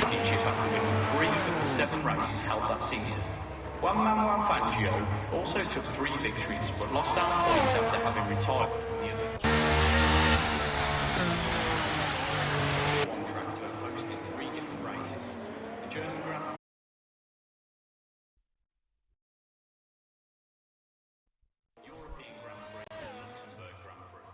championship after winning 3 of the 7 races held that season. One-man Fangio also took 3 victories but lost out points after having retired from the other. One track to have hosted 3 different races. The German Grand European Grand Prix and Luxembourg Grand Prix.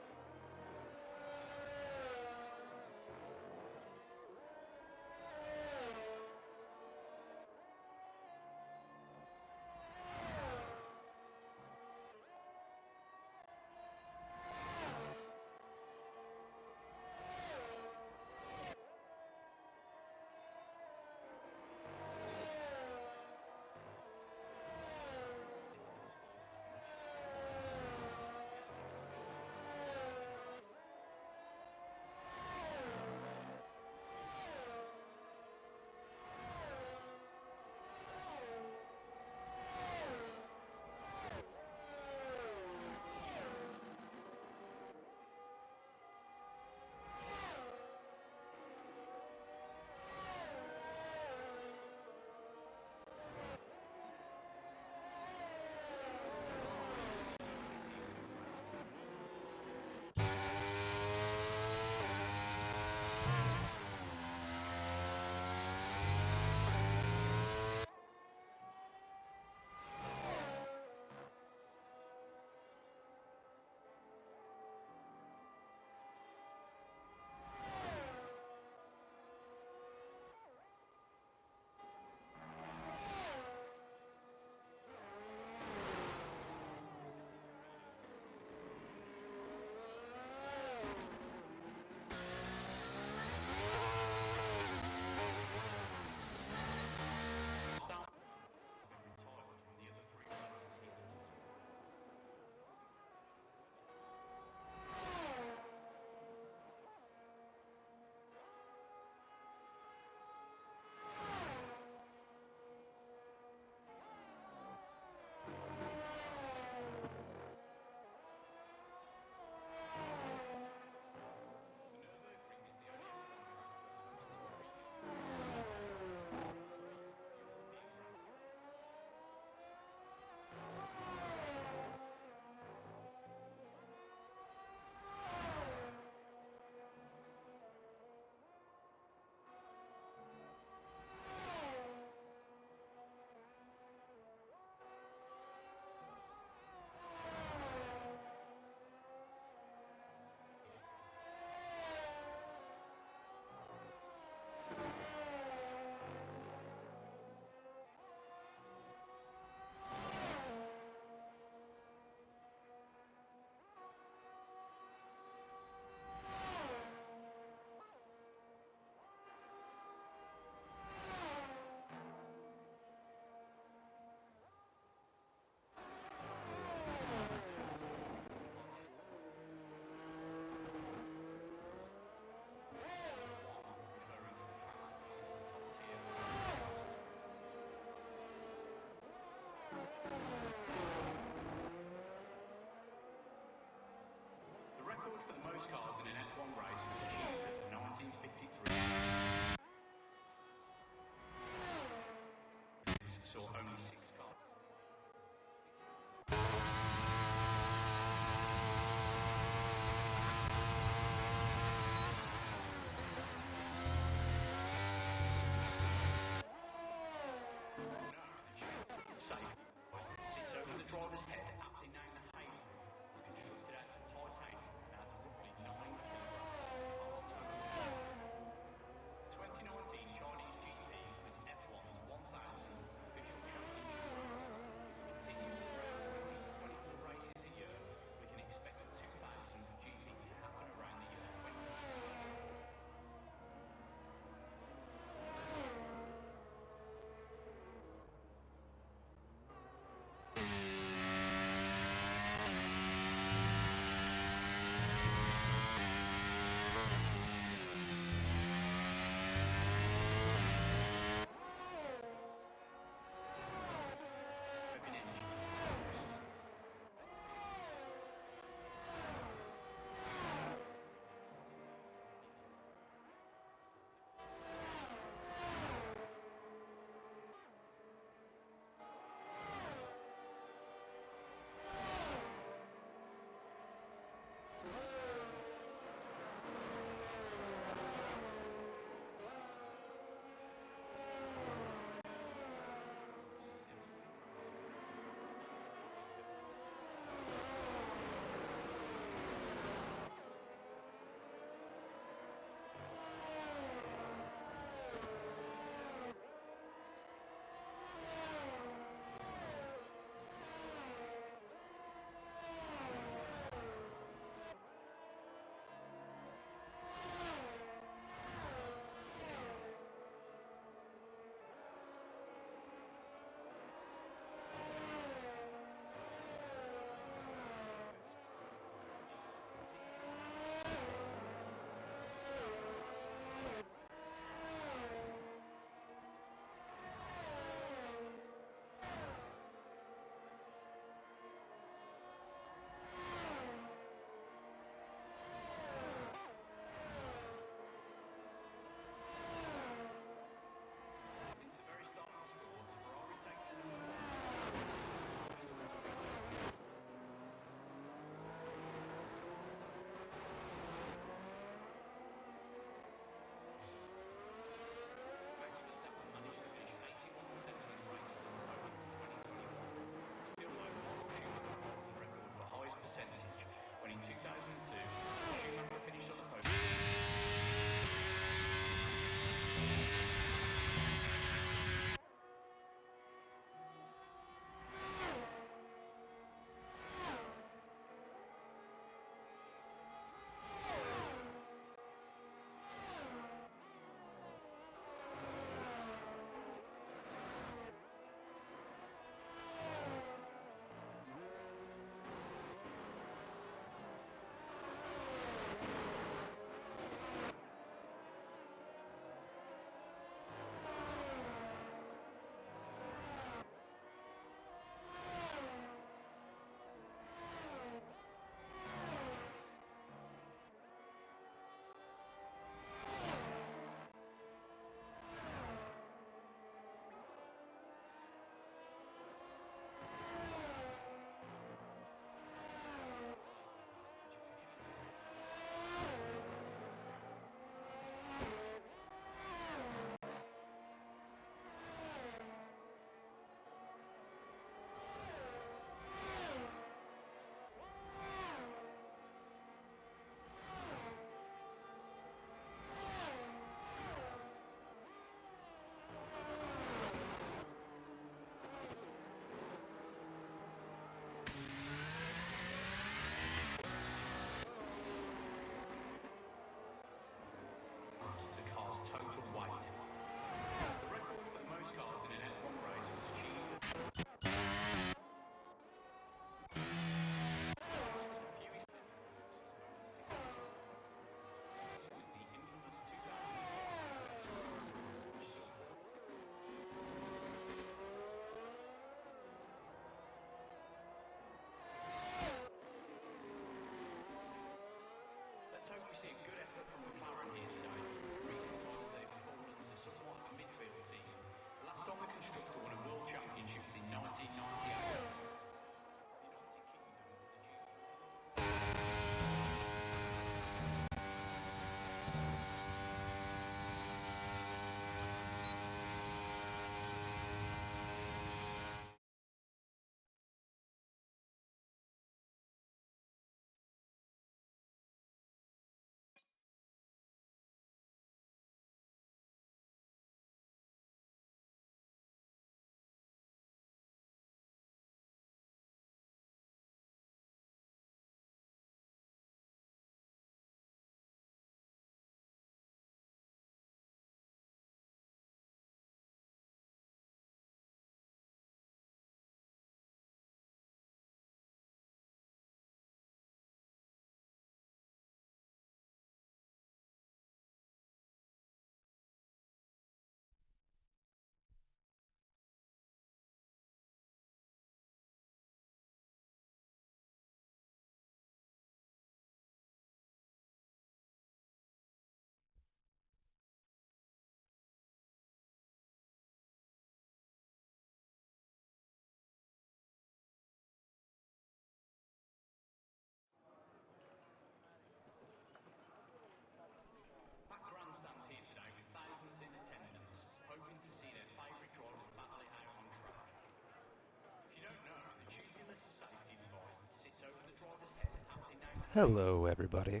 Hello, everybody,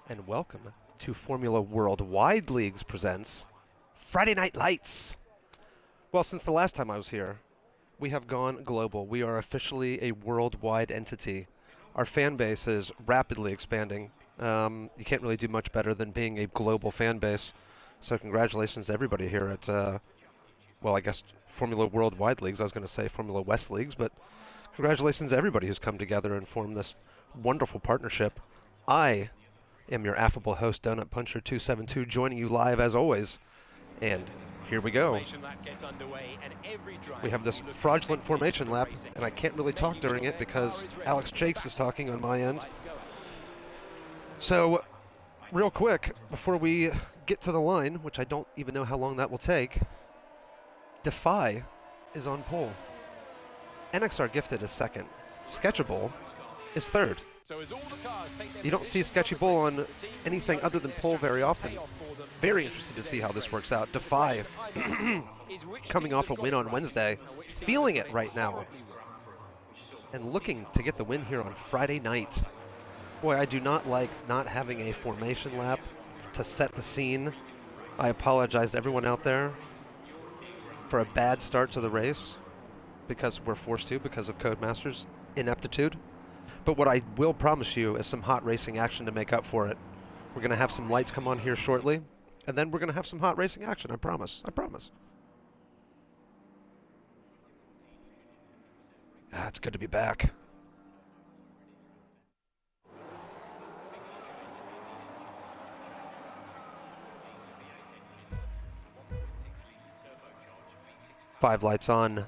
and welcome to Formula Worldwide Leagues presents Friday Night Lights. Well, since the last time I was here, we have gone global. We are officially a worldwide entity. Our fan base is rapidly expanding. You can't really do much better than being a global fan base. So congratulations to everybody here at, well, I guess Formula Worldwide Leagues. I was going to say Formula West Leagues, but congratulations to everybody who's come together and formed this wonderful partnership. I am your affable host, DonutPuncher 272, joining you live as always. And here we go. We have this fraudulent formation lap, and I can't really talk during it because Alex Jakes is talking on my end. So, real quick, before we get to the line, which I don't even know how long that will take, Defy is on pole. NXR Gifted is second. Sketchable is third. You don't see Sketchy Bull on anything other than pole very often. Very interested to see how this works out. Defy coming off a win on Wednesday, feeling it right now, and looking to get the win here on Friday night. Boy, I do not like not having a formation lap to set the scene. I apologize to everyone out there for a bad start to the race, because we're forced to because of Codemasters' ineptitude. But what I will promise you is some hot racing action to make up for it. We're going to have some lights come on here shortly, and then we're going to have some hot racing action, I promise. I promise. It's good to be back. Five lights on.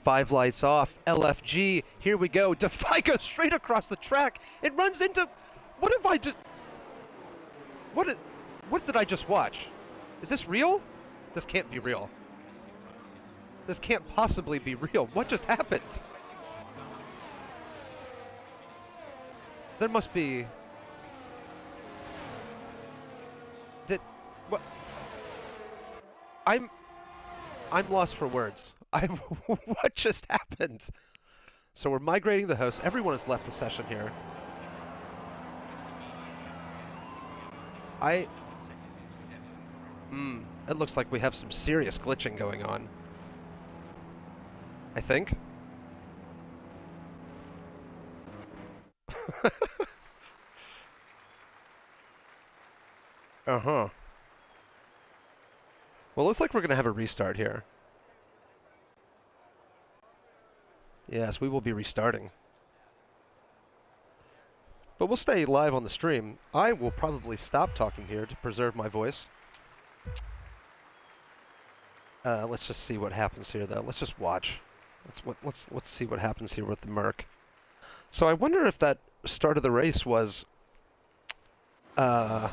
5 lights off. LFG. Here we go. Defy goes straight across the track. It runs into... What have I just... What did I just watch? Is this real? This can't be real. This can't possibly be real. What just happened? There must be... What? I'm lost for words. What just happened? So we're migrating the host. Everyone has left the session here. It looks like we have some serious glitching going on. I think. Uh-huh. Well, it looks like we're going to have a restart here. Yes, we will be restarting. But we'll stay live on the stream. I will probably stop talking here to preserve my voice. Let's just see what happens here, though. Let's just watch. Let's see what happens here with the Merc. So I wonder if that start of the race was... I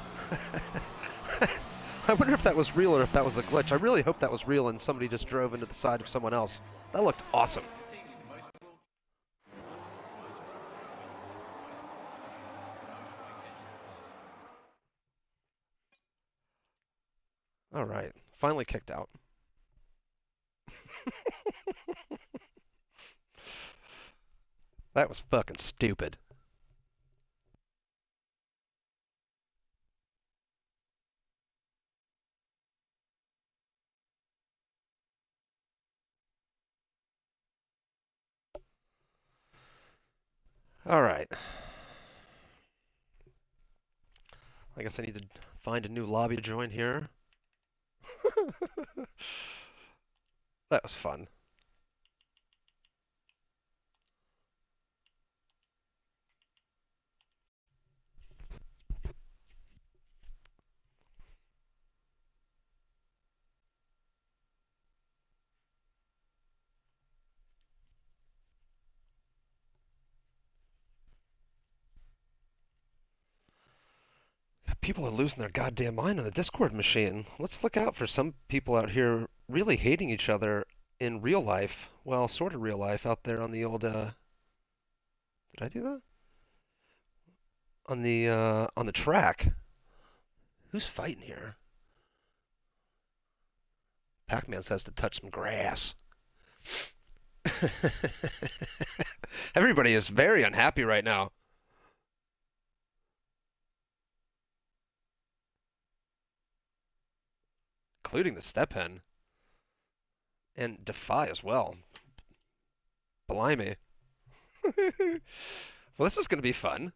wonder if that was real or if that was a glitch. I really hope that was real and somebody just drove into the side of someone else. That looked awesome. All right, finally kicked out. That was fucking stupid. All right. I guess I need to find a new lobby to join here. That was fun. People are losing their goddamn mind on the Discord machine. Let's look out for some people out here really hating each other in real life. Well, sort of real life out there on the old, Did I do that? On the track. Who's fighting here? Pac-Man says to touch some grass. Everybody is very unhappy right now. including the step in. And Defy as well. Blimey. Well, this is going to be fun.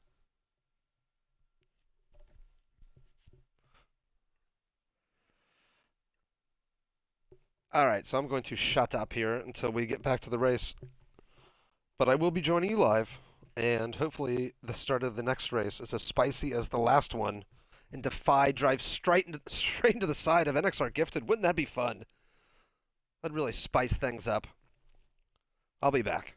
All right, so I'm going to shut up here until we get back to the race. But I will be joining you live, and hopefully the start of the next race is as spicy as the last one. And Defy drives straight into the side of NXR Gifted. Wouldn't that be fun? That'd really spice things up. I'll be back.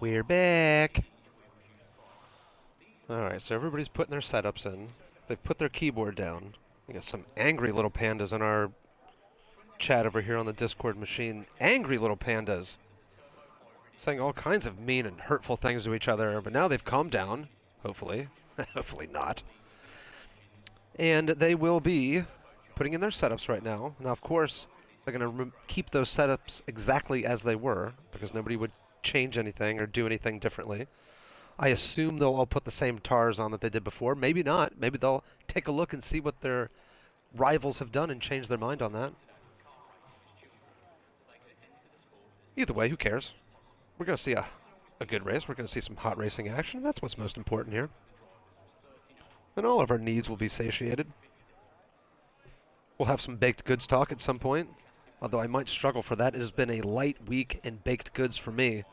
We're back. Alright, so everybody's putting their setups in. They've put their keyboard down. We got some angry little pandas in our chat over here on the Discord machine. Angry little pandas. Saying all kinds of mean and hurtful things to each other, but now they've calmed down. Hopefully. Hopefully not. And they will be putting in their setups right now. Now, of course, they're going to keep those setups exactly as they were, because nobody would change anything or do anything differently. I assume they'll all put the same tars on that they did before. Maybe not. Maybe they'll take a look and see what their rivals have done and change their mind on that. Either way, who cares? We're going to see a good race. We're going to see some hot racing action. That's what's most important here. And all of our needs will be satiated. We'll have some baked goods talk at some point, although I might struggle for that. It has been a light week in baked goods for me.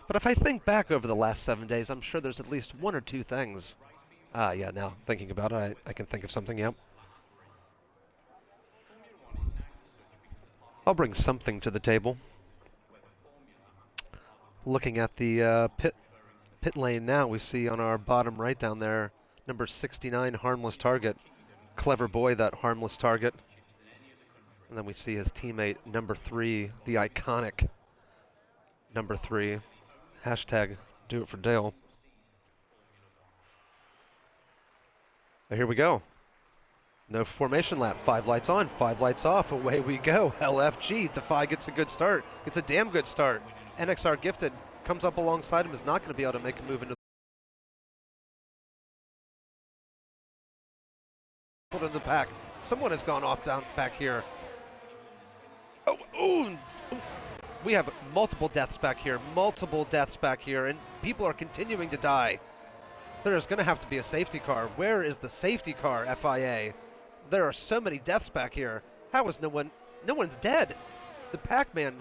But if I think back over the last 7 days, I'm sure there's at least one or two things. Yeah, now thinking about it, I can think of something, yep. I'll bring something to the table. Looking at the pit lane now, we see on our bottom right down there, number 69, Harmless Target. Clever boy, that Harmless Target. And then we see his teammate, number 3, the iconic number 3. Hashtag do it for Dale. But here we go. No formation lap. 5 lights on, 5 lights off. Away we go. LFG. Defy gets a good start. Gets a damn good start. NXR Gifted comes up alongside him. Is not going to be able to make a move into the pack. Someone has gone off down back here. Oh, ooh. We have multiple deaths back here, and people are continuing to die. There's going to have to be a safety car. Where is the safety car, FIA? There are so many deaths back here. How is no one's dead? The Pac-Man,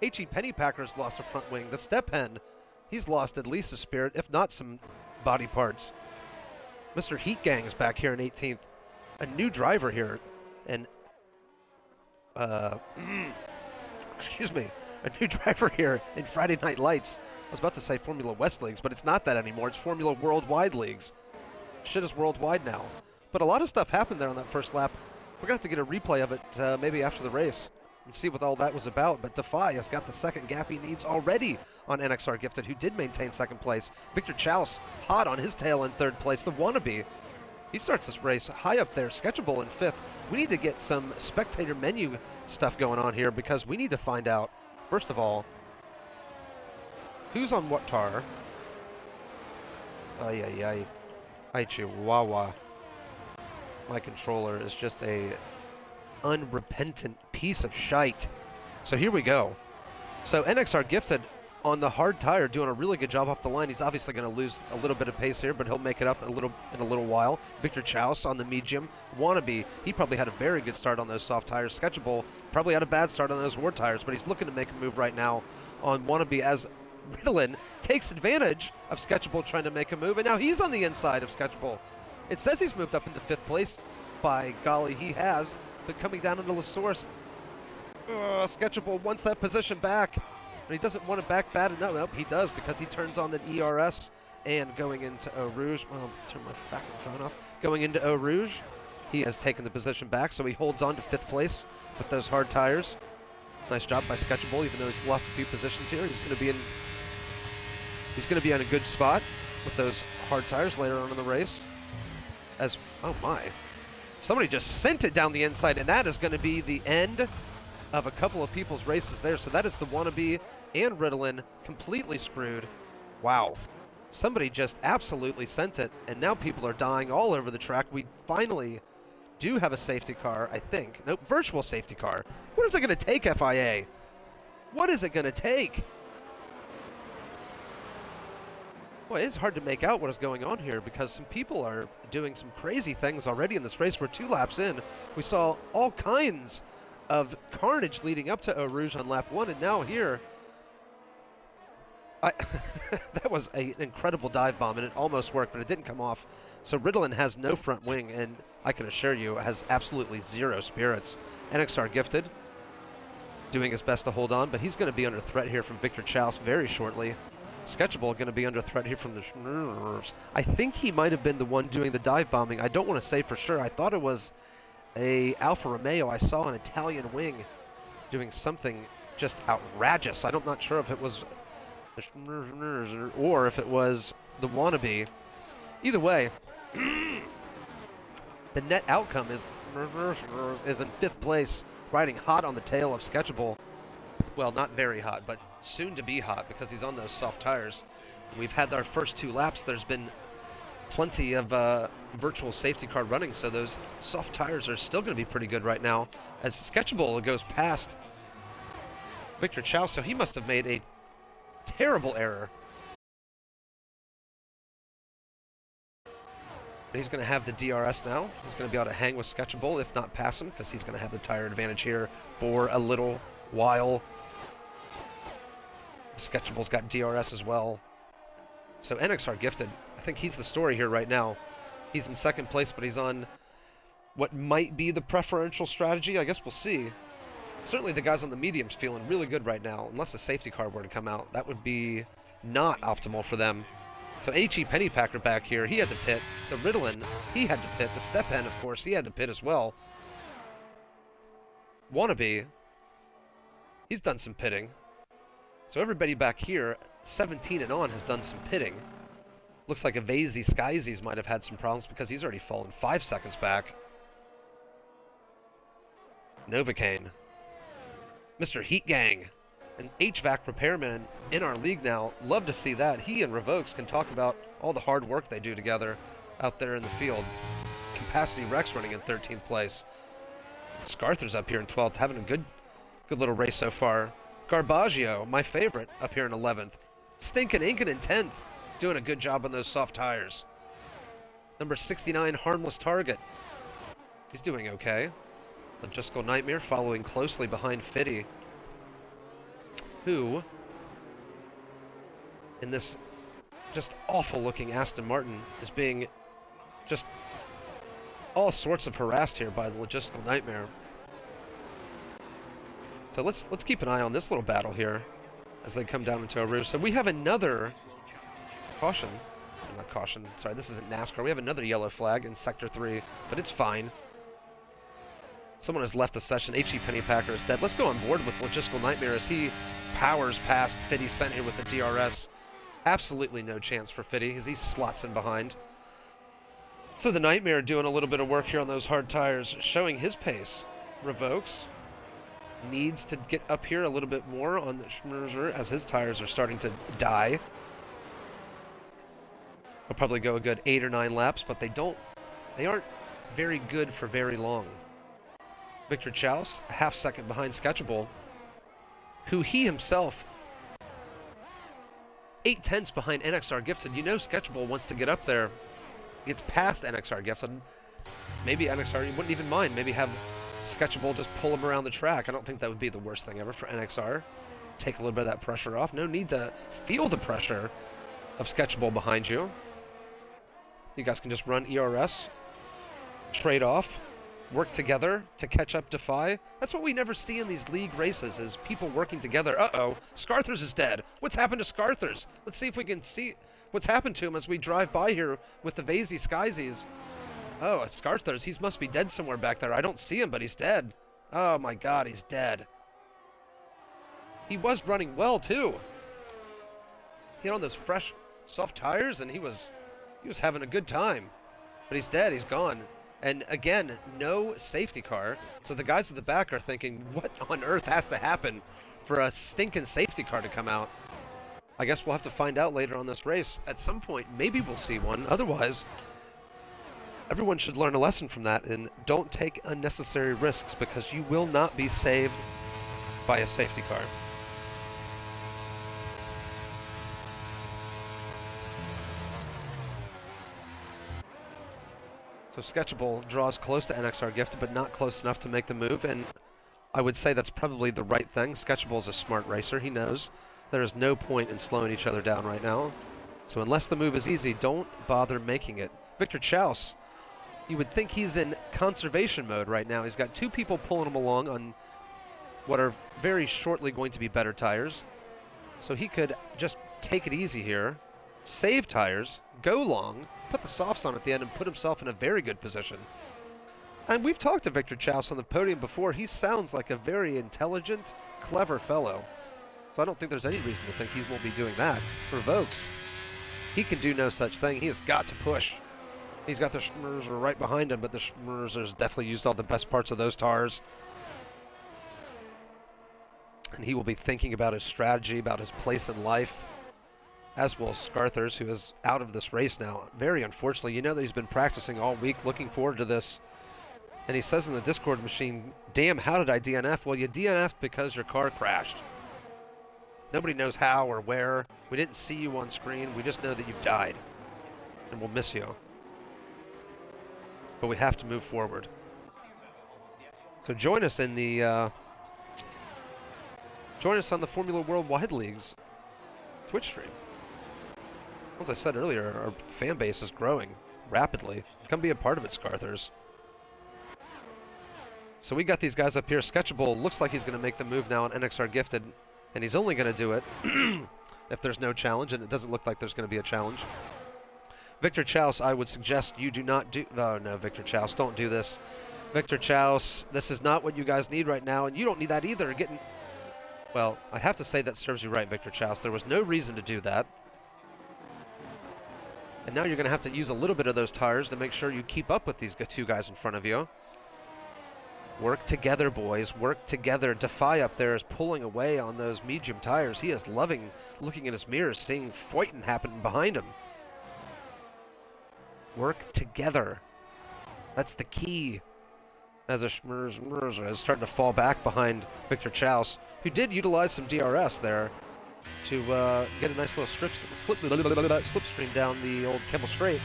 H.E. Pennypacker's lost a front wing. The Step Hen, he's lost at least a spirit, if not some body parts. Mr. Heat Gang is back here in 18th. A new driver here, and excuse me, a new driver here in Friday Night Lights. I was about to say Formula West Leagues, but it's not that anymore. It's Formula Worldwide Leagues. Shit is worldwide now. But a lot of stuff happened there on that first lap. We're going to have to get a replay of it maybe after the race and see what all that was about. But Defy has got the second gap he needs already on NXR Gifted, who did maintain second place. Victor Chouse hot on his tail in third place. The Wannabe, he starts this race high up there. Sketchable in fifth. We need to get some spectator menu stuff going on here, because we need to find out, first of all, who's on what tar. Ay, chihuahua. My controller is just a unrepentant piece of shite. So here we go. So NXR Gifted on the hard tire doing a really good job off the line. He's obviously going to lose a little bit of pace here, but he'll make it up in a little while. Victor Chouse on the medium. Wannabe, he probably had a very good start on those soft tires. Sketchable probably had a bad start on those war tires, but he's looking to make a move right now on Wannabe as Ritalin takes advantage of Sketchable trying to make a move, and now he's on the inside of Sketchable. It says he's moved up into 5th place. By golly, he has. But coming down into La Source, Sketchable wants that position back. But he doesn't want it back bad enough. Nope, he does, because he turns on the ERS and going into Eau Rouge. Well, turn my fucking phone off. Going into Eau Rouge, he has taken the position back, so he holds on to 5th place with those hard tires. Nice job by Sketchable, even though he's lost a few positions here. He's going to be in a good spot with those hard tires later on in the race. As oh my, somebody just sent it down the inside, and that is going to be the end of a couple of people's races there. So that is the Wannabe and Ritalin completely screwed. Wow. Somebody just absolutely sent it, and now people are dying all over the track. We finally do have a safety car, I think. Nope, virtual safety car. What is it going to take, FIA? What is it going to take? Boy, it's hard to make out what is going on here, because some people are doing some crazy things already in this race. We're 2 laps in. We saw all kinds of carnage leading up to Eau Rouge on lap 1, and now here, that was an incredible dive bomb, and it almost worked, but it didn't come off. So Ritalin has no front wing, and I can assure you has absolutely zero spirits. NXR Gifted doing his best to hold on, but he's going to be under threat here from Victor Chouse very shortly. Sketchable going to be under threat here from the Schmers. I think he might have been the one doing the dive bombing. I don't want to say for sure. I thought it was a Alfa Romeo. I saw an Italian wing doing something just outrageous. I'm not sure if it was the Schmers or if it was the wannabe. Either way, the net outcome is in 5th place, riding hot on the tail of Sketchable. Well, not very hot, but soon to be hot because he's on those soft tires. We've had our first 2 laps. There's been plenty of virtual safety car running, so those soft tires are still going to be pretty good right now. As Sketchable goes past Victor Chow, so he must have made a terrible error. But he's going to have the DRS now. He's going to be able to hang with Sketchable, if not pass him, because he's going to have the tire advantage here for a little while. Sketchable's got DRS as well. So NXR Gifted, I think he's the story here right now. He's in 2nd place, but he's on what might be the preferential strategy. I guess we'll see. Certainly the guys on the mediums feeling really good right now, unless a safety car were to come out. That would be not optimal for them. So H.E. Pennypacker back here, he had to pit. The Ritalin, he had to pit. The Stepan, of course, he had to pit as well. Wannabe, he's done some pitting. So everybody back here, 17 and on, has done some pitting. Looks like Avazy Skyzies might have had some problems because he's already fallen 5 seconds back. Novocaine. Mr. Heat Gang. An HVAC repairman in our league now. Love to see that. He and Revokes can talk about all the hard work they do together out there in the field. Capacity Rex running in 13th place. Scarther's up here in 12th, having a good little race so far. Garbaggio, my favorite, up here in 11th. Stinkin' Inkin' in 10th, doing a good job on those soft tires. Number 69, Harmless Target. He's doing okay. Logistical Nightmare following closely behind Fitty, who, in this just awful-looking Aston Martin, is being just all sorts of harassed here by the Logistical Nightmare. So let's keep an eye on this little battle here as they come down into a rouge. So we have another caution. Not caution. Sorry, this isn't NASCAR. We have another yellow flag in Sector 3, but it's fine. Someone has left the session. H.E. Pennypacker is dead. Let's go on board with Logistical Nightmare as he powers past Fitty sent here with the DRS. Absolutely no chance for Fitty as he slots in behind. So the Nightmare doing a little bit of work here on those hard tires, showing his pace. Revokes needs to get up here a little bit more on the Schmerzer as his tires are starting to die. He'll probably go a good 8 or 9 laps, but they aren't very good for very long. Victor Chouse, a half second behind Sketchable, who he himself 8/10 behind NXR Gifted. You know Sketchable wants to get up there, gets past NXR Gifted. Maybe NXR wouldn't even mind. Maybe have Sketchable just pull him around the track. I don't think that would be the worst thing ever for NXR. Take a little bit of that pressure off. No need to feel the pressure of Sketchable behind you. You guys can just run ERS, trade off, work together to catch up Defy. That's what we never see in these league races, is people working together. Uh-oh, Scarthers is dead. What's happened to Scarthers? Let's see if we can see what's happened to him as we drive by here with the Vazy Skyzies. Oh, Scarthers, he must be dead somewhere back there. I don't see him, but he's dead. Oh my god, he's dead. He was running well, too. He had on those fresh, soft tires, and he was having a good time. But he's dead, he's gone. And again, no safety car. So the guys at the back are thinking, what on earth has to happen for a stinking safety car to come out? I guess we'll have to find out later on this race. At some point, maybe we'll see one. Otherwise, everyone should learn a lesson from that and don't take unnecessary risks, because you will not be saved by a safety car. So Sketchable draws close to NXR Gifted, but not close enough to make the move, and I would say that's probably the right thing. Sketchable is a smart racer. He knows there is no point in slowing each other down right now. So unless the move is easy, don't bother making it. Victor Chouse, you would think he's in conservation mode right now. He's got 2 people pulling him along on what are very shortly going to be better tires. So he could just take it easy here, save tires, go long, put the softs on at the end, and put himself in a very good position. And we've talked to Victor Chouse on the podium before. He sounds like a very intelligent, clever fellow. So I don't think there's any reason to think he won't be doing that. For Vokes, he can do no such thing. He has got to push. He's got the Schmerzer right behind him, but the Schmerzer's definitely used all the best parts of those tires. And he will be thinking about his strategy, about his place in life, as will Scarthers, who is out of this race now. Very unfortunately, you know that he's been practicing all week, looking forward to this. And he says in the Discord machine, damn, how did I DNF? Well, you DNF'd because your car crashed. Nobody knows how or where. We didn't see you on screen. We just know that you've died. And we'll miss you. But we have to move forward. So join us in the... join us on the Formula Worldwide League's Twitch stream. As I said earlier, our fan base is growing rapidly. Come be a part of it, Scarthers. So we got these guys up here. Sketchable looks like he's going to make the move now on NXR Gifted, and he's only going to do it if there's no challenge, and it doesn't look like there's going to be a challenge. Victor Chouse, I would suggest you do not do... Oh, no, Victor Chouse, don't do this. Victor Chouse, this is not what you guys need right now, and you don't need that either. Well, I have to say that serves you right, Victor Chouse. There was no reason to do that. And now you're going to have to use a little bit of those tires to make sure you keep up with these two guys in front of you. Work together, boys. Work together. Defy up there is pulling away on those medium tires. He is loving looking in his mirrors, seeing fighting happen behind him. Work together. That's the key. As a Schmerzer is starting to fall back behind Victor Chouse, who did utilize some DRS there to get a nice little slipstream down the old Kemmel Straight.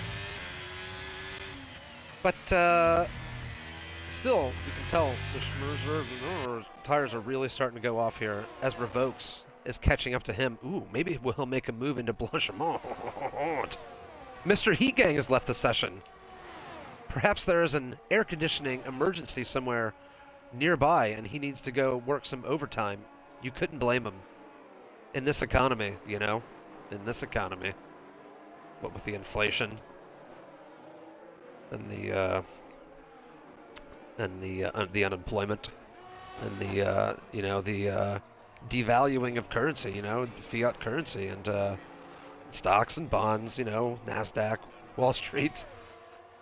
But still, you can tell the Schmerzer tires are really starting to go off here as Revokes is catching up to him. Ooh, maybe he'll make a move into Blanchiment. Mr. Heat Gang has left the session. Perhaps there is an air conditioning emergency somewhere nearby and he needs to go work some overtime. You couldn't blame him. In this economy, you know? In this economy. What with the inflation and the unemployment and the the devaluing of currency, you know, fiat currency and stocks and bonds, you know, NASDAQ, Wall Street.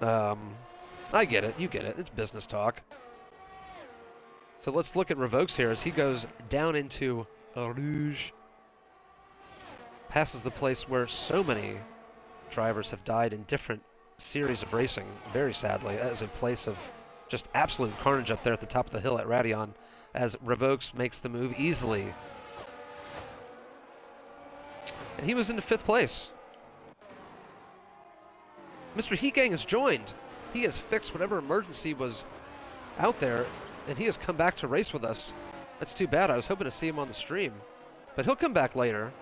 I get it. You get it. It's business talk. So let's look at Revokes here as he goes down into Rouge. Passes the place where so many drivers have died in different series of racing, very sadly, as a place of just absolute carnage up there at the top of the hill at Radion, as Revokes makes the move easily. And he was into 5th place. Mr. Heat Gang has joined. He has fixed whatever emergency was out there, and he has come back to race with us. That's too bad. I was hoping to see him on the stream. But he'll come back later,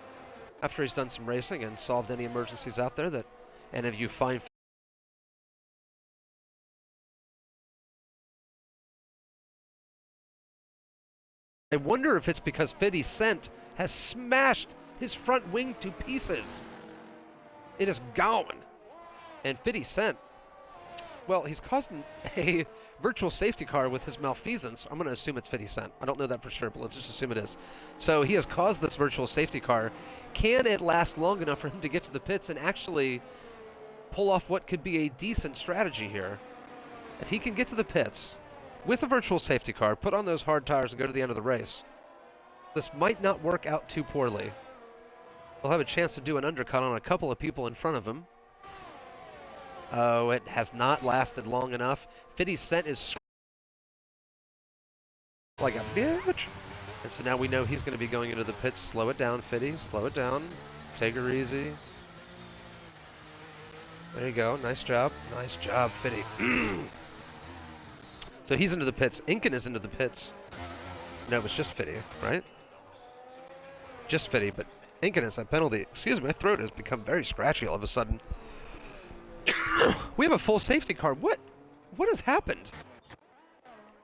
after he's done some racing and solved any emergencies out there that any of you find. I wonder if it's because 50 Cent has smashed his front wing to pieces. It is gone. And 50 Cent, well, he's caused a virtual safety car with his malfeasance. I'm going to assume it's 50 Cent. I don't know that for sure, but let's just assume it is. So he has caused this virtual safety car. Can it last long enough for him to get to the pits and actually pull off what could be a decent strategy here? If he can get to the pits with a virtual safety car, put on those hard tires and go to the end of the race, this might not work out too poorly. He'll have a chance to do an undercut on a couple of people in front of him. Oh, it has not lasted long enough. 50 Cent is like a bitch. And so now we know he's going to be going into the pits. Slow it down, 50. Slow it down. Take her easy. There you go. Nice job. Nice job, 50. So he's into the pits. Incan is into the pits. No, it's just 50, right? Just 50, but Incan is a penalty. Excuse me, my throat has become very scratchy all of a sudden. We have a full safety car. What has happened?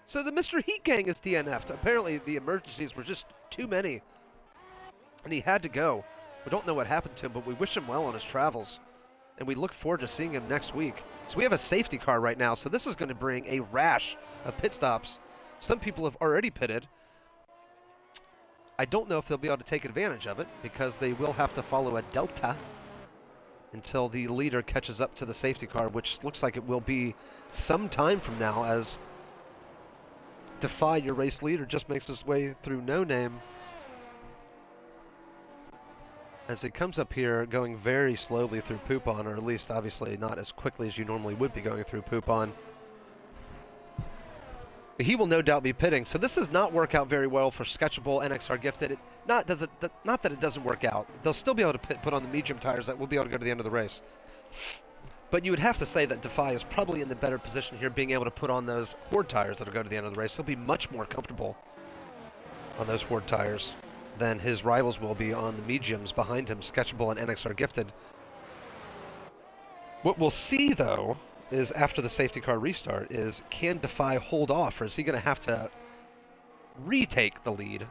So the Mr. Heat Gang is DNF'd. Apparently the emergencies were just too many. And he had to go. We don't know what happened to him, but we wish him well on his travels. And we look forward to seeing him next week. So we have a safety car right now, so this is going to bring a rash of pit stops. Some people have already pitted. I don't know if they'll be able to take advantage of it because they will have to follow a delta until the leader catches up to the safety car, which looks like it will be some time from now as Defy, your race leader, just makes his way through No Name. As he comes up here going very slowly through Poupon, or at least obviously not as quickly as you normally would be going through Poupon. But he will no doubt be pitting, so this does not work out very well for Sketchable NXR Gifted. Not that it doesn't work out. They'll still be able to put on the medium tires that will be able to go to the end of the race. But you would have to say that Defy is probably in the better position here, being able to put on those Horde tires that will go to the end of the race. He'll be much more comfortable on those Horde tires than his rivals will be on the mediums behind him, Sketchable and NXR Gifted. What we'll see, though, is after the safety car restart, is can Defy hold off, or is he going to have to retake the lead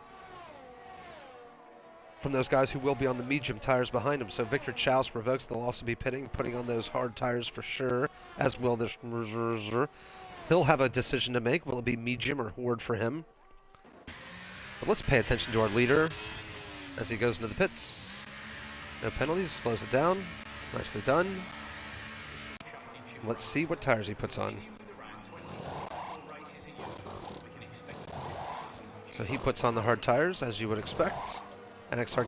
from those guys who will be on the medium tires behind him? So Victor Chouse revokes. They'll also be putting on those hard tires for sure, as will this. He'll have a decision to make. Will it be medium or Horde for him? But let's pay attention to our leader as he goes into the pits. No penalties, slows it down. Nicely done. Let's see what tires he puts on. So he puts on the hard tires, as you would expect. NXR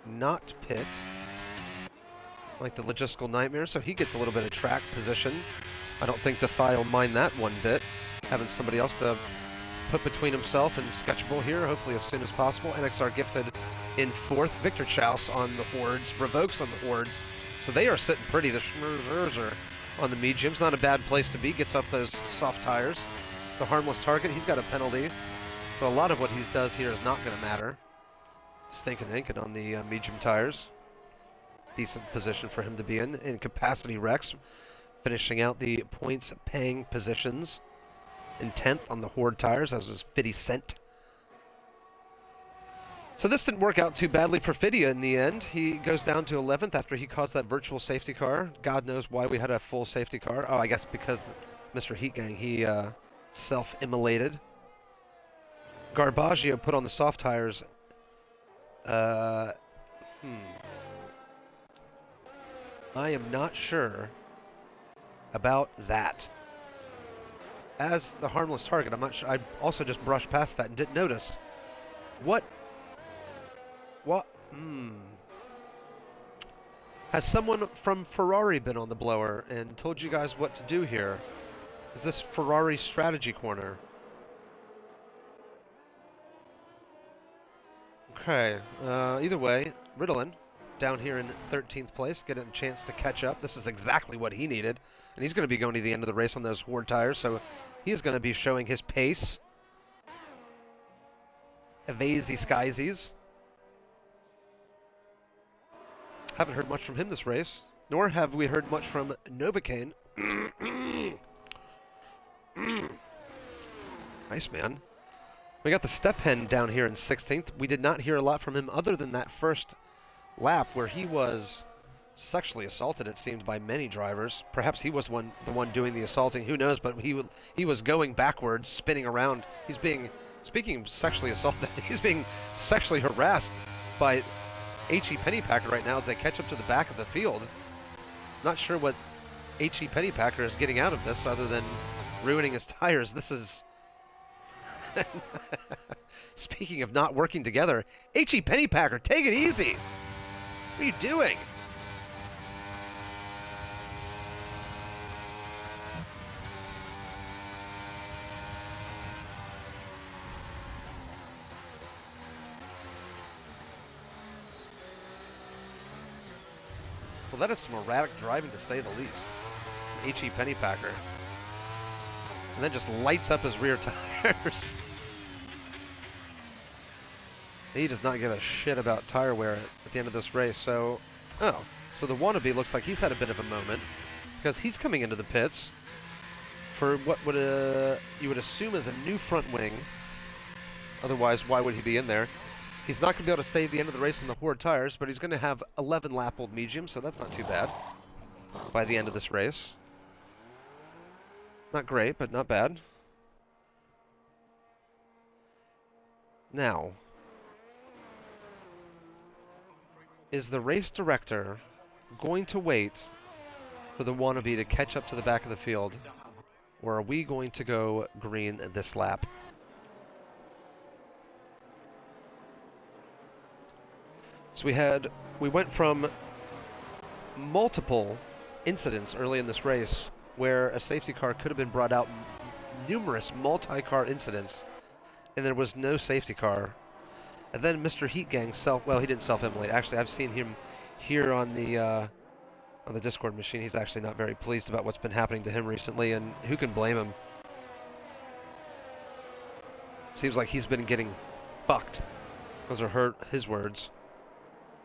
not pit, like the logistical nightmare, so he gets a little bit of track position. I don't think Defy will mind that one bit, having somebody else to put between himself and Sketchable here, hopefully as soon as possible. NXR Gifted in fourth. Victor Chouse on the Hordes, Revokes on the Hordes, so they are sitting pretty. The Schmerzer on the mediums, not a bad place to be, gets off those soft tires. The Harmless Target, he's got a penalty, so a lot of what he does here is not going to matter. Stinking Inkin on the medium tires. Decent position for him to be in. Incapacity Rex finishing out the points-paying positions in 10th on the Horde tires, as was 50 Cent. So this didn't work out too badly for Fidia in the end. He goes down to 11th after he caused that virtual safety car. God knows why we had a full safety car. Oh, I guess because Mr. Heat Gang, he self-immolated. Garbaggio put on the soft tires. I am not sure about that. As the Harmless Target, I'm not sure. I also just brushed past that and didn't notice. What? Has someone from Ferrari been on the blower and told you guys what to do here? Is this Ferrari strategy corner? Okay, either way, Ritalin down here in 13th place, getting a chance to catch up. This is exactly what he needed, and he's going to be going to the end of the race on those Horde tires, so he is going to be showing his pace. Evasy Skysies. Haven't heard much from him this race, nor have we heard much from Novocaine. Nice, man. We got the Step Hen down here in 16th. We did not hear a lot from him other than that first lap where he was sexually assaulted, it seemed, by many drivers. Perhaps he was the one doing the assaulting. Who knows? But he was going backwards, spinning around. He's being, speaking of sexually assaulted, he's being sexually harassed by H.E. Pennypacker right now as they catch up to the back of the field. Not sure what H.E. Pennypacker is getting out of this other than ruining his tires. This is... Speaking of not working together, H.E. Pennypacker, take it easy. What are you doing? Well, that is some erratic driving, to say the least. H.E. Pennypacker. And then just lights up his rear tires. He does not give a shit about tire wear at the end of this race. So the wannabe looks like he's had a bit of a moment because he's coming into the pits for what would you would assume is a new front wing Otherwise, why would he be in there? He's not going to be able to stay at the end of the race on the Horde tires, but he's going to have 11 lap old medium, so that's not too bad by the end of this race. Not great, but not bad. Now, is the race director going to wait for the wannabe to catch up to the back of the field, or are we going to go green this lap? So we went from multiple incidents early in this race where a safety car could have been brought out, numerous multi-car incidents, and there was no safety car. And then Mr. Heat Gang he didn't self-immolate. Actually, I've seen him here on the Discord machine. He's actually not very pleased about what's been happening to him recently, and who can blame him? Seems like he's been getting fucked. Those are his words.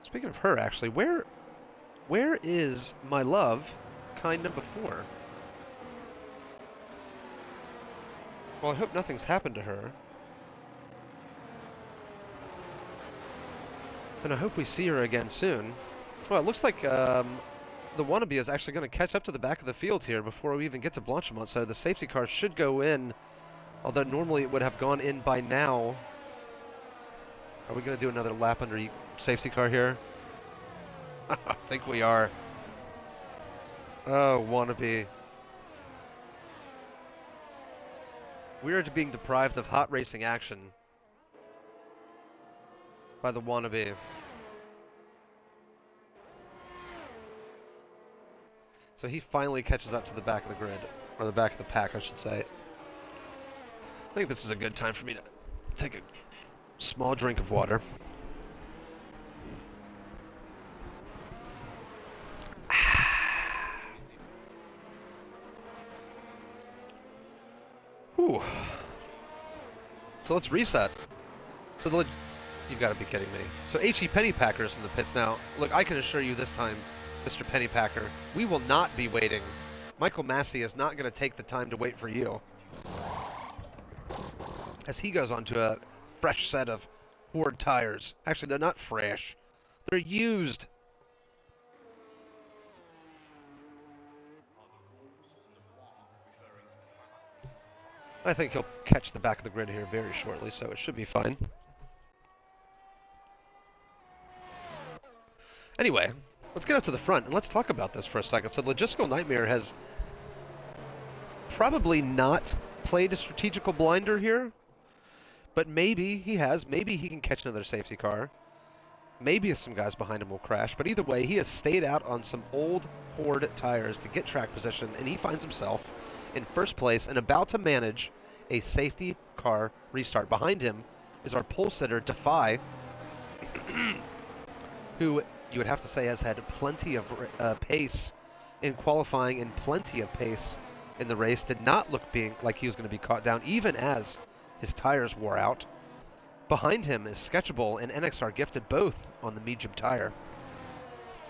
Speaking of her, actually, where is my love, kind number 4? Well, I hope nothing's happened to her. And I hope we see her again soon. Well, it looks like the wannabe is actually going to catch up to the back of the field here before we even get to Blanchimont, so the safety car should go in, although normally it would have gone in by now. Are we going to do another lap under safety car here? I think we are. Oh, wannabe. We are being deprived of hot racing action by the wannabe. So he finally catches up to the back of the grid, or the back of the pack, I should say. I think this is a good time for me to take a small drink of water. Whew. So let's reset. So you've got to be kidding me. So HE Pennypacker's in the pits now. Look, I can assure you this time, Mr. Pennypacker, we will not be waiting. Michael Massey is not going to take the time to wait for you, as he goes on to a fresh set of Horde tires. Actually, they're not fresh. They're used. I think he'll catch the back of the grid here very shortly, so it should be fine. Anyway, let's get up to the front and let's talk about this for a second. So Logistical Nightmare has probably not played a strategical blinder here, but maybe he has. Maybe he can catch another safety car. Maybe some guys behind him will crash, but either way, he has stayed out on some old Horde tires to get track position, and he finds himself in first place and about to manage a safety car restart. Behind him is our pole sitter, Defy, who you would have to say has had plenty of pace in qualifying and plenty of pace in the race. Did not look like he was going to be caught down, even as his tires wore out. Behind him is Sketchable and NXR Gifted, both on the medium tire.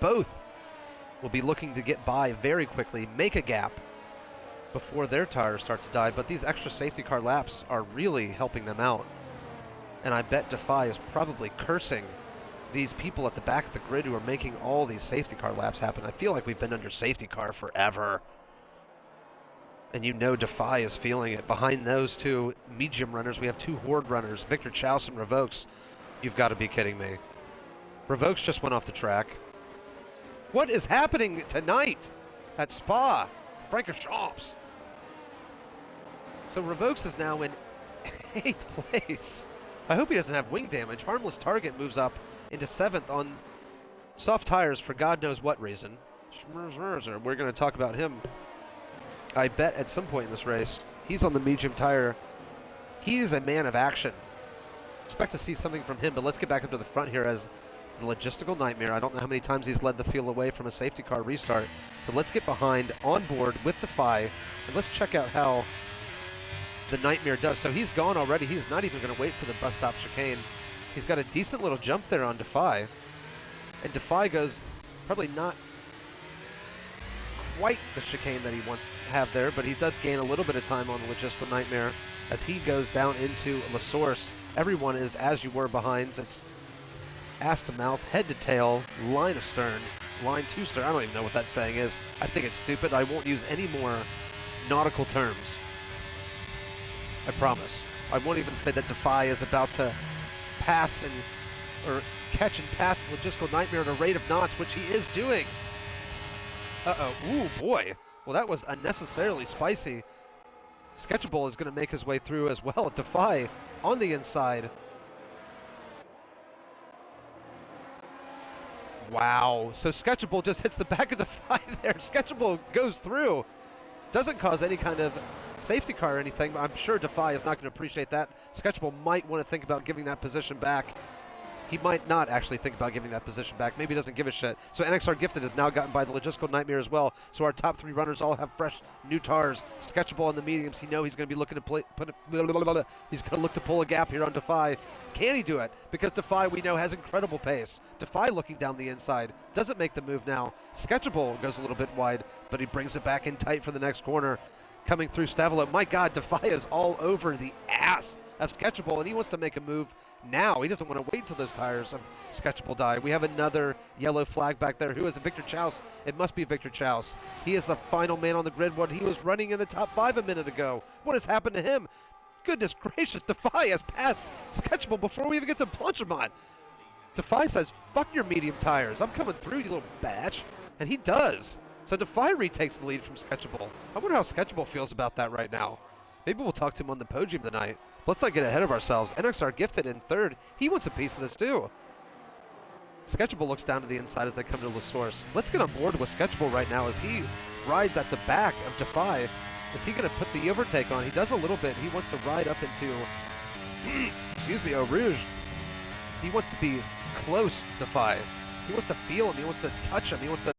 Both will be looking to get by very quickly, make a gap before their tires start to die, but these extra safety car laps are really helping them out. And I bet Defy is probably cursing these people at the back of the grid who are making all these safety car laps happen. I feel like we've been under safety car forever. And you know Defy is feeling it. Behind those two medium runners, we have two Horde runners, Victor Chouse and Revokes. You've got to be kidding me. Revokes just went off the track. What is happening tonight at Spa? Francorchamps. So Revokes is now in 8th place. I hope he doesn't have wing damage. Harmless Target moves up into 7th on soft tires for God knows what reason. We're going to talk about him, I bet, at some point in this race. He's on the medium tire. He is a man of action. Expect to see something from him, but let's get back up to the front here as the Logistical Nightmare. I don't know how many times he's led the field away from a safety car restart. So let's get behind, on board with Defy, and let's check out how the Nightmare does. So he's gone already. He's not even going to wait for the bus stop chicane. He's got a decent little jump there on Defy. And Defy goes probably not quite the chicane that he wants to have there, but he does gain a little bit of time on the Logistical Nightmare as he goes down into La Source. Everyone is as you were behind. It's ass to mouth, head to tail, line of stern, line to stern. I don't even know what that saying is. I think it's stupid. I won't use any more nautical terms. I promise. I won't even say that Defy is about to pass or catch and pass the logistical nightmare at a rate of knots, which he is doing. Uh-oh. Ooh, boy. Well, that was unnecessarily spicy. Sketchable is going to make his way through as well. Defy on the inside. Wow. So Sketchable just hits the back of Defy there. Sketchable goes through. Doesn't cause any kind of safety car or anything, but I'm sure Defy is not going to appreciate that. Sketchable might want to think about giving that position back. He might not actually think about giving that position back. Maybe he doesn't give a shit. So NXR Gifted has now gotten by the logistical nightmare as well. So our top 3 runners all have fresh new tires. Sketchable on the mediums. He's going to be looking to he's going to look to pull a gap here on Defy. Can he do it? Because Defy, we know, has incredible pace. Defy looking down the inside. Doesn't make the move now. Sketchable goes a little bit wide, but he brings it back in tight for the next corner. Coming through Stavilo. My God, Defy is all over the ass of Sketchable, and he wants to make a move now. He doesn't want to wait until those tires of Sketchable die. We have another yellow flag back there. Who is it? Victor Chaus. It must be Victor Chaus. He is the final man on the grid. What he was running in the top 5 a minute ago. What has happened to him? Goodness gracious, Defy has passed Sketchable before we even get to Plunchemont. Defy says, fuck your medium tires. I'm coming through, you little batch. And he does. So Defy retakes the lead from Sketchable. I wonder how Sketchable feels about that right now. Maybe we'll talk to him on the podium tonight. Let's not get ahead of ourselves. NXR Gifted in 3rd. He wants a piece of this too. Sketchable looks down to the inside as they come to La Source. Let's get on board with Sketchable right now as he rides at the back of Defy. Is he going to put the overtake on? He does a little bit. He wants to ride up into, excuse me, Eau Rouge. He wants to be close to Defy. He wants to feel him. He wants to touch him. He wants to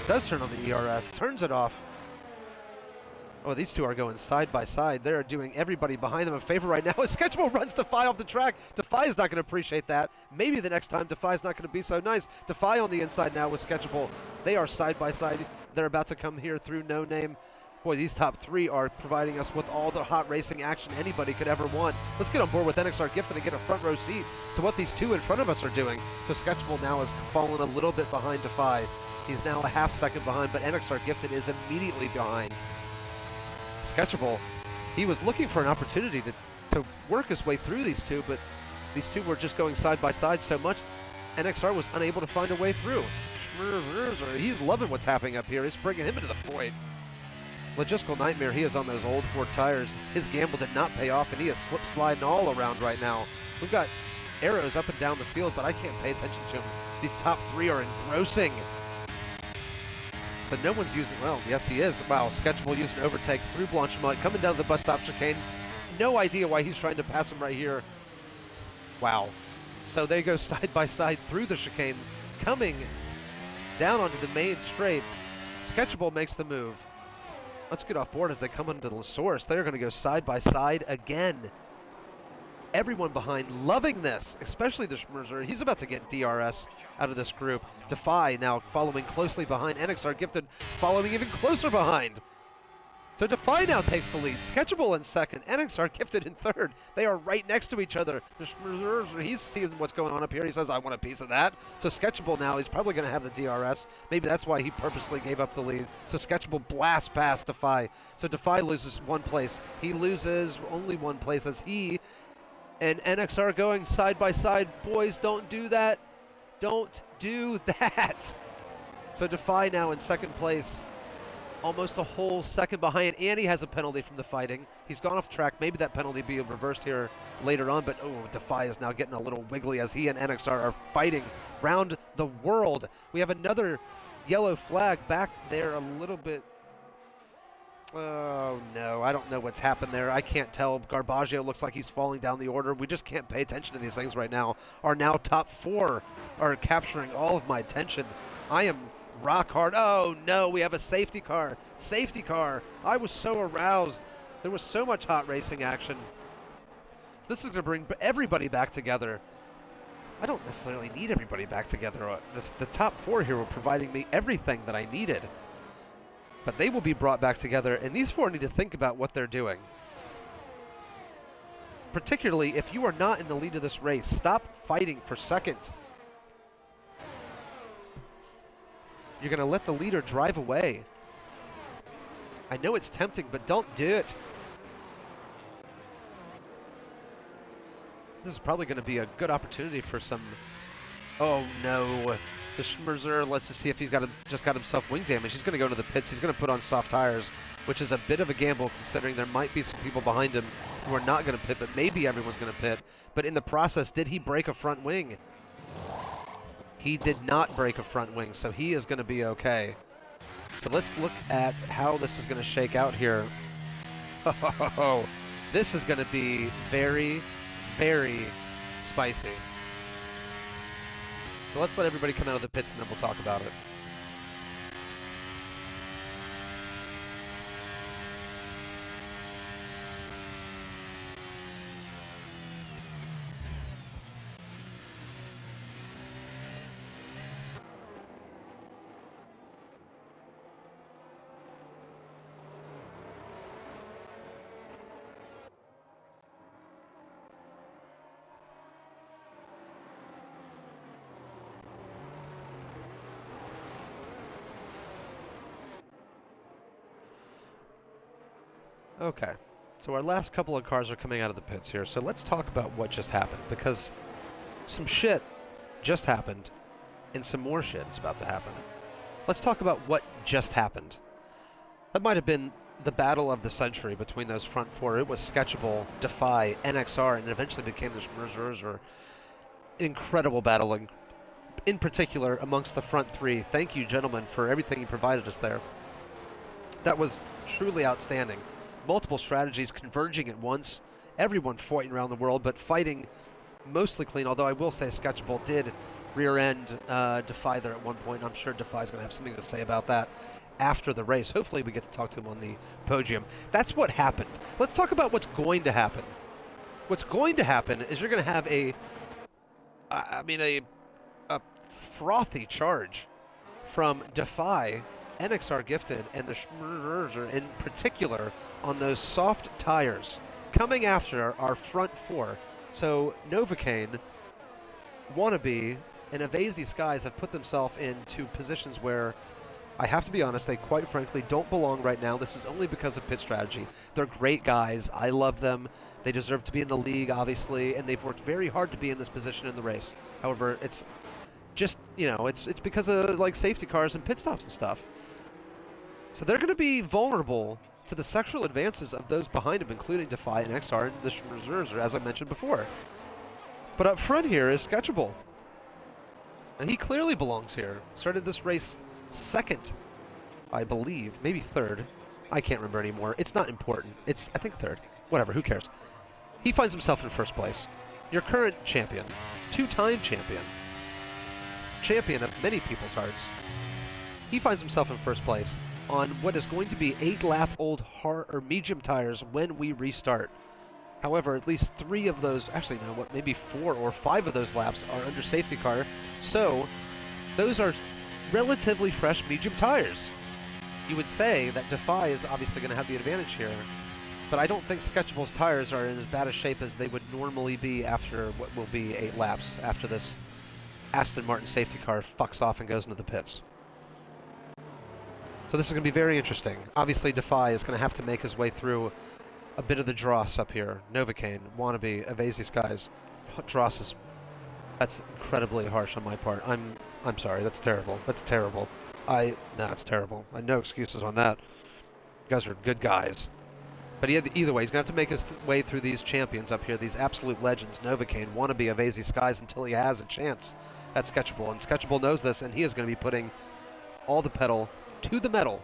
does turn on the ERS, turns it off. Oh, these two are going side by side. They're doing everybody behind them a favor right now. As Sketchable runs Defy off the track, Defy is not going to appreciate that. Maybe the next time Defy is not going to be so nice. Defy on the inside now with Sketchable. They are side by side. They're about to come here through No Name. Boy, these top 3 are providing us with all the hot racing action anybody could ever want. Let's get on board with NXR Gifted and get a front row seat to what these two in front of us are doing. So Sketchable now has fallen a little bit behind Defy. He's now a half second behind, but NXR Gifted is immediately behind. Sketchable, he was looking for an opportunity to work his way through these two, but these two were just going side by side so much, NXR was unable to find a way through. He's loving what's happening up here. He's bringing him into the void. Logistical Nightmare, he is on those old Ford tires. His gamble did not pay off, and he is slip-sliding all around right now. We've got arrows up and down the field, but I can't pay attention to him. These top 3 are engrossing. So no one's using, well, yes he is. Wow, Sketchable using an overtake through Blanchemont, coming down the bus stop chicane. No idea why he's trying to pass him right here. Wow. So they go side by side through the chicane, coming down onto the main straight. Sketchable makes the move. Let's get off board as they come into the source. They're going to go side by side again. Everyone behind loving this, especially the Schmerzer. He's about to get DRS out of this group. Defy now following closely behind. NXR Gifted following even closer behind. So Defy now takes the lead. Sketchable in 2nd. NXR Gifted in 3rd. They are right next to each other. The Schmerzer, he's seeing what's going on up here. He says, I want a piece of that. So Sketchable now, he's probably going to have the DRS. Maybe that's why he purposely gave up the lead. So Sketchable blasts past Defy. So Defy loses 1 place. He loses only 1 place as he and NXR going side by side. Boys, don't do that. Don't do that. So Defy now in 2nd place. Almost a whole second behind, and he has a penalty from the fighting. He's gone off track. Maybe that penalty be reversed here later on, but oh, Defy is now getting a little wiggly as he and NXR are fighting round the world. We have another yellow flag back there a little bit. Oh, no, I don't know what's happened there. I can't tell. Garbaggio looks like he's falling down the order. We just can't pay attention to these things right now. Our now top 4 are capturing all of my attention. I am rock hard. Oh, no, we have a safety car. Safety car. I was so aroused. There was so much hot racing action. So this is going to bring everybody back together. I don't necessarily need everybody back together. The top 4 here were providing me everything that I needed. But they will be brought back together, and these four need to think about what they're doing. Particularly if you are not in the lead of this race, stop fighting for second. You're going to let the leader drive away. I know it's tempting, but don't do it. This is probably going to be a good opportunity for some... Oh, no. The Schmerzer lets us see if he's just got himself wing damage. He's going to go into the pits. He's going to put on soft tires, which is a bit of a gamble considering there might be some people behind him who are not going to pit, but maybe everyone's going to pit. But in the process, did he break a front wing? He did not break a front wing, so he is going to be okay. So let's look at how this is going to shake out here. Oh, this is going to be very, very spicy. So let's let everybody come out of the pits and then we'll talk about it. Okay, so our last couple of cars are coming out of the pits here, so let's talk about what just happened, because some shit just happened, and some more shit is about to happen. Let's talk about what just happened. That might have been the battle of the century between those front four. It was Sketchable, Defy, NXR, and it eventually became the Schmerzer. Incredible battle, in particular amongst the front three. Thank you, gentlemen, for everything you provided us there. That was truly outstanding. Multiple strategies converging at once. Everyone fighting around the world, but fighting mostly clean, although I will say Sketchable did rear-end Defy there at one point. I'm sure Defy's going to have something to say about that after the race. Hopefully we get to talk to him on the podium. That's what happened. Let's talk about what's going to happen. What's going to happen is you're going to have a frothy charge from Defy, NXR Gifted, and the Schmerzer in particular on those soft tires coming after our front four. So Novocaine, Wannabe, and Evasy Skies have put themselves into positions where, I have to be honest, they quite frankly don't belong right now. This is only because of pit strategy. They're great guys. I love them. They deserve to be in the league, obviously, and they've worked very hard to be in this position in the race. However, it's just, you know, it's because of like safety cars and pit stops and stuff. So they're going to be vulnerable to the sexual advances of those behind him, including Defy and XR and the Schmerzers, as I mentioned before. But up front here is Sketchable. And he clearly belongs here. Started this race second, I believe. Maybe third. I can't remember anymore. It's not important. It's, I think, third. Whatever, who cares? He finds himself in first place. Your current champion. Two-time champion. Champion of many people's hearts. He finds himself in first place on what is going to be 8-lap-old hard or medium tires when we restart. However, at least 3 of those, actually no, what, maybe 4 or 5 of those laps are under safety car, so those are relatively fresh medium tires. You would say that Defy is obviously going to have the advantage here, but I don't think Sketchable's tires are in as bad a shape as they would normally be after what will be 8 laps after this Aston Martin safety car fucks off and goes into the pits. So this is going to be very interesting. Obviously, Defy is going to have to make his way through a bit of the dross up here. Novocaine, Wannabe, Evasy Skies. Dross is... that's incredibly harsh on my part. I'm sorry. That's terrible. That's terrible. It's terrible. No excuses on that. You guys are good guys. But either way, he's going to have to make his way through these champions up here, these absolute legends, Novocaine, Wannabe, Evasy Skies, until he has a chance at Sketchable. And Sketchable knows this, and he is going to be putting all the pedal to the metal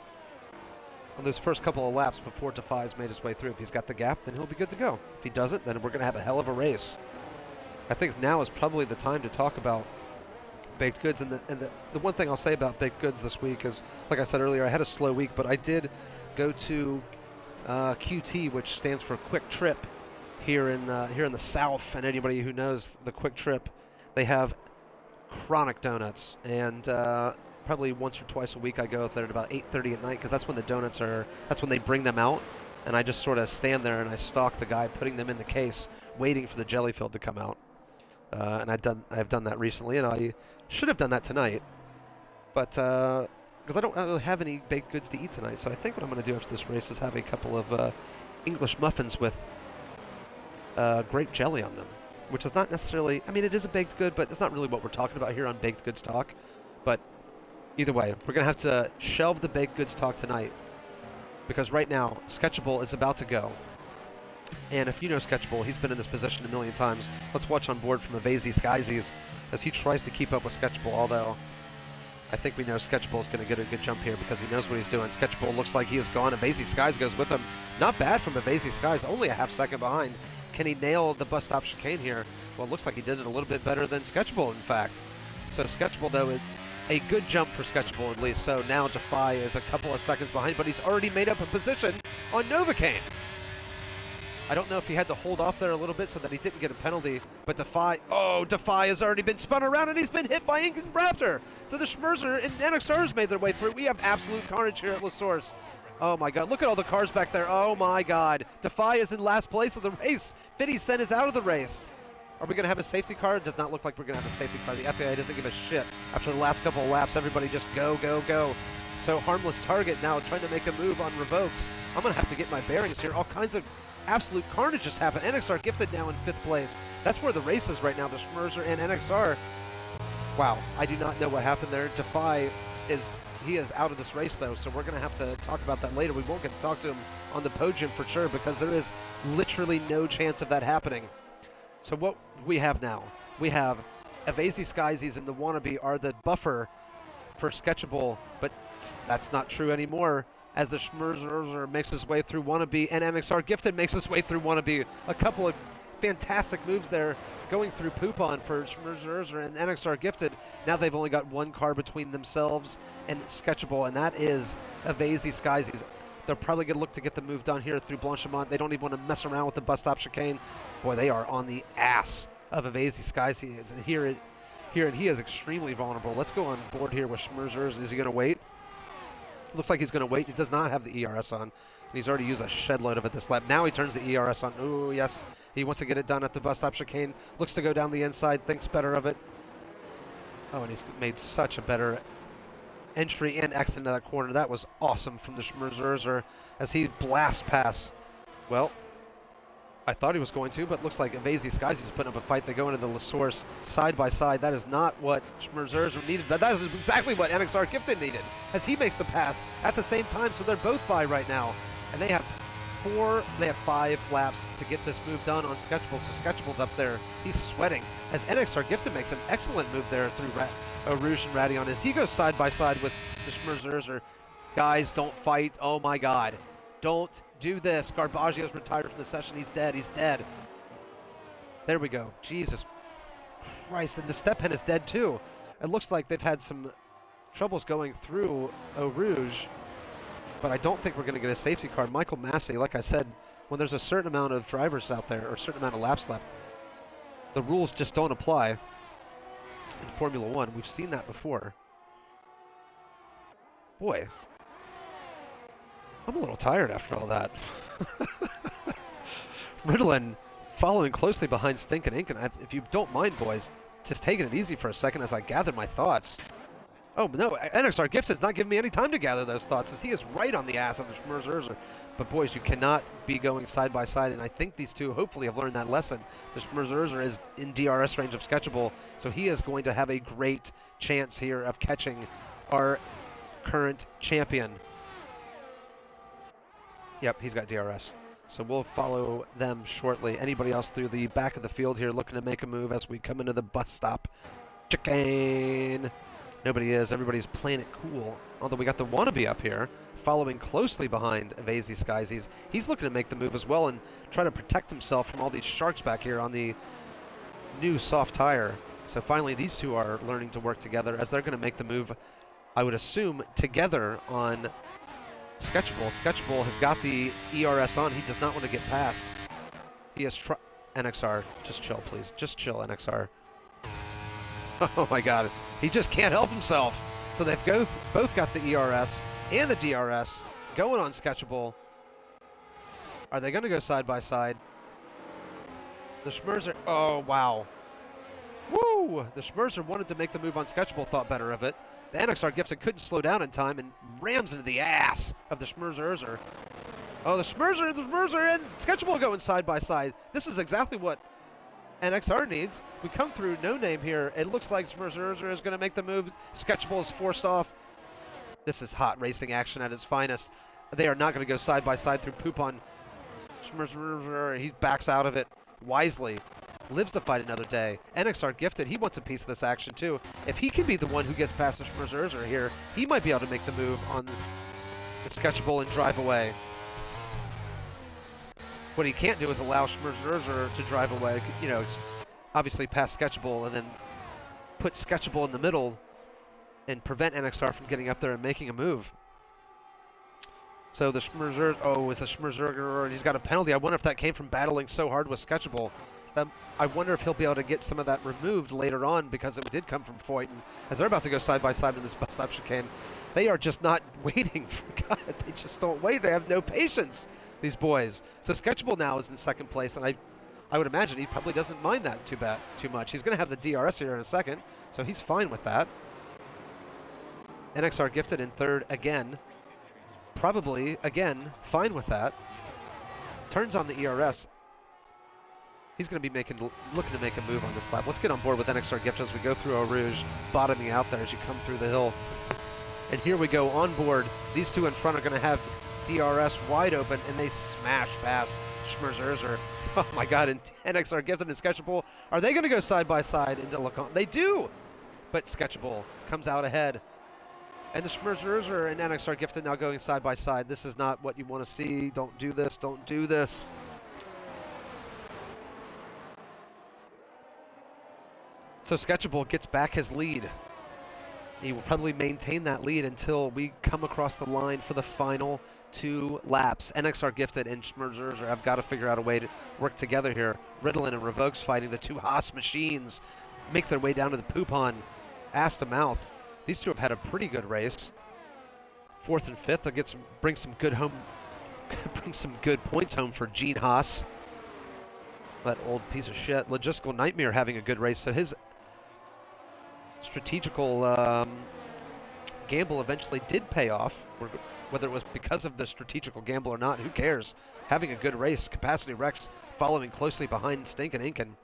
on those first couple of laps before Defy's made his way through. If he's got the gap, then he'll be good to go. If he doesn't, then we're going to have a hell of a race. I think now is probably the time to talk about baked goods. And the one thing I'll say about baked goods this week is, like I said earlier, I had a slow week, but I did go to QT, which stands for Quick Trip, here in the South. And anybody who knows the Quick Trip, they have chronic donuts and probably once or twice a week I go there at about 8:30 at night, because that's when the donuts are, that's when they bring them out, and I just sort of stand there and I stalk the guy putting them in the case, waiting for the jelly filled to come out. And I've done that recently, and I should have done that tonight, but because I don't really have any baked goods to eat tonight, so I think what I'm going to do after this race is have a couple of English muffins with grape jelly on them, which is not necessarily, I mean, it is a baked good, but it's not really what we're talking about here on Baked Goods Talk. But either way, we're going to have to shelve the baked goods talk tonight, because right now, Sketchable is about to go. And if you know Sketchable, he's been in this position a million times. Let's watch on board from Avazy Skyzies as he tries to keep up with Sketchable, although I think we know Sketchable is going to get a good jump here because he knows what he's doing. Sketchable looks like he is gone. Avazy Skies goes with him. Not bad from Avazy Skies, only a half second behind. Can he nail the bus stop chicane here? Well, it looks like he did it a little bit better than Sketchable, in fact. So Sketchable, though, is a good jump for Sketchable at least. So now Defy is a couple of seconds behind, but he's already made up a position on Novocaine. I don't know if he had to hold off there a little bit so that he didn't get a penalty, but Defy has already been spun around and he's been hit by Ink and Raptor. So the Schmerzer and NXRs made their way through. We have absolute carnage here at La Source. Oh my God, look at all the cars back there. Oh my God. Defy is in last place of the race. 50 Cent is out of the race. Are we going to have a safety car? It does not look like we're going to have a safety car. The FAA doesn't give a shit. After the last couple of laps, everybody just go, go, go. So Harmless Target now trying to make a move on revokes. I'm going to have to get my bearings here. All kinds of absolute carnage just happened. NXR Gifted now in 5th place. That's where the race is right now, the Schmerzer and NXR. Wow, I do not know what happened there. Defy he is out of this race though, so we're going to have to talk about that later. We won't get to talk to him on the podium for sure because there is literally no chance of that happening. So what we have now, we have Avazy Skyzies and the Wannabe are the buffer for Sketchable, but that's not true anymore as the Schmerzer makes his way through Wannabe and NXR Gifted makes his way through Wannabe. A couple of fantastic moves there going through Poupon for Schmerzer and NXR Gifted. Now they've only got one car between themselves and Sketchable, and that is Avazy Skyzies. They're probably going to look to get the move done here through Blanchimont. They don't even want to mess around with the bus stop chicane. Boy, they are on the ass of Avazy Skyzies, and here he is extremely vulnerable. Let's go on board here with Schmerzer. Is he going to wait? Looks like he's going to wait. He does not have the ERS on. And he's already used a shed load of it this lap. Now he turns the ERS on. Ooh, yes. He wants to get it done at the bus stop chicane. Looks to go down the inside. Thinks better of it. Oh, and he's made such a better entry and exit into that corner. That was awesome from the Schmerzer as he blast past. Well, I thought he was going to, but looks like Avazy Skies is putting up a fight. They go into the La Source side by side. That is not what Schmerzer needed, but that is exactly what NXR Gifted needed as he makes the pass at the same time. So they're both by right now, and they have 5 laps to get this move done on Sketchable. So Sketchable's up there. He's sweating as NXR Gifted makes an excellent move there through Rouge and Radion as he goes side by side with the Schmerzer. Guys, don't fight. Oh my God. Don't do this. Garbaggio's retired from the session. He's dead. He's dead. There we go. Jesus Christ. And the step hen is dead too. It looks like they've had some troubles going through Eau Rouge, but I don't think we're going to get a safety car. Michael Massey, like I said, when there's a certain amount of drivers out there or a certain amount of laps left, the rules just don't apply in Formula One. We've seen that before. Boy, I'm a little tired after all that. Ritalin following closely behind Stinkin' Ink, and if you don't mind, boys, just taking it easy for a second as I gather my thoughts. Oh, no, NXR Gifted's not giving me any time to gather those thoughts as he is right on the ass of the Schmerzer. But, boys, you cannot be going side by side, and I think these two hopefully have learned that lesson. The Schmerzer is in DRS range of Sketchable, so he is going to have a great chance here of catching our current champion. Yep, he's got DRS. So we'll follow them shortly. Anybody else through the back of the field here looking to make a move as we come into the bus stop chicane? Nobody is. Everybody's playing it cool. Although we got the Wannabe up here, following closely behind Avazy Skyzies. He's looking to make the move as well and try to protect himself from all these sharks back here on the new soft tire. So finally, these two are learning to work together as they're going to make the move, I would assume, together on Sketchable. Sketchable has got the ERS on. He does not want to get past. He has NXR, just chill, please. Just chill, NXR. Oh my God. He just can't help himself. So they've both got the ERS and the DRS going on Sketchable. Are they going to go side by side? The Schmerzer, oh, wow. Woo! The Schmerzer wanted to make the move on Sketchable, thought better of it. The NXR Gifted couldn't slow down in time and rams into the ass of the Schmerzer. Oh, the Schmerzer and Sketchable going side by side. This is exactly what NXR needs. We come through no name here. It looks like Schmerzer is going to make the move. Sketchable is forced off. This is hot racing action at its finest. They are not going to go side by side through poop on Schmerzer. He backs out of it wisely. Lives to fight another day. NXR Gifted, he wants a piece of this action too. If he can be the one who gets past the Schmerzer here, he might be able to make the move on the Sketchable and drive away. What he can't do is allow Schmerzer to drive away, you know, obviously past Sketchable and then put Sketchable in the middle and prevent NXR from getting up there and making a move. So the Schmerzer, oh, it's a Schmerzer, he's got a penalty. I wonder if that came from battling so hard with Sketchable. I wonder if he'll be able to get some of that removed later on because it did come from Foyt. And as they're about to go side by side in this bus stop chicane, they are just not waiting for God. They just don't wait. They have no patience, these boys. So Sketchable now is in second place, and I would imagine he probably doesn't mind that too much. He's going to have the DRS here in a second, so he's fine with that. NXR Gifted in third again. Probably, again, fine with that. Turns on the ERS. He's going to be looking to make a move on this lap. Let's get on board with NXR Gifted as we go through Eau Rouge, bottoming out there as you come through the hill. And here we go on board. These two in front are going to have DRS wide open, and they smash past Schmerzer. Oh my God, and NXR Gifted and Sketchable, are they going to go side by side into look on? They do! But Sketchable comes out ahead. And the Schmerzer and NXR Gifted now going side by side. This is not what you want to see. Don't do this. Don't do this. So Sketchable gets back his lead. He will probably maintain that lead until we come across the line for the final 2 laps. NXR Gifted and Schmerzer have got to figure out a way to work together here. Ritalin and Revokes fighting the 2 Haas machines. Make their way down to the poupon, ass to mouth. These two have had a pretty good race. 4th and 5th, they'll bring some good points home for Gene Haas. That old piece of shit. Logistical Nightmare having a good race, so his strategical gamble eventually did pay off. Whether it was because of the strategical gamble or not, who cares? Having a good race. Capacity Rex following closely behind Stinkin' Inkin'.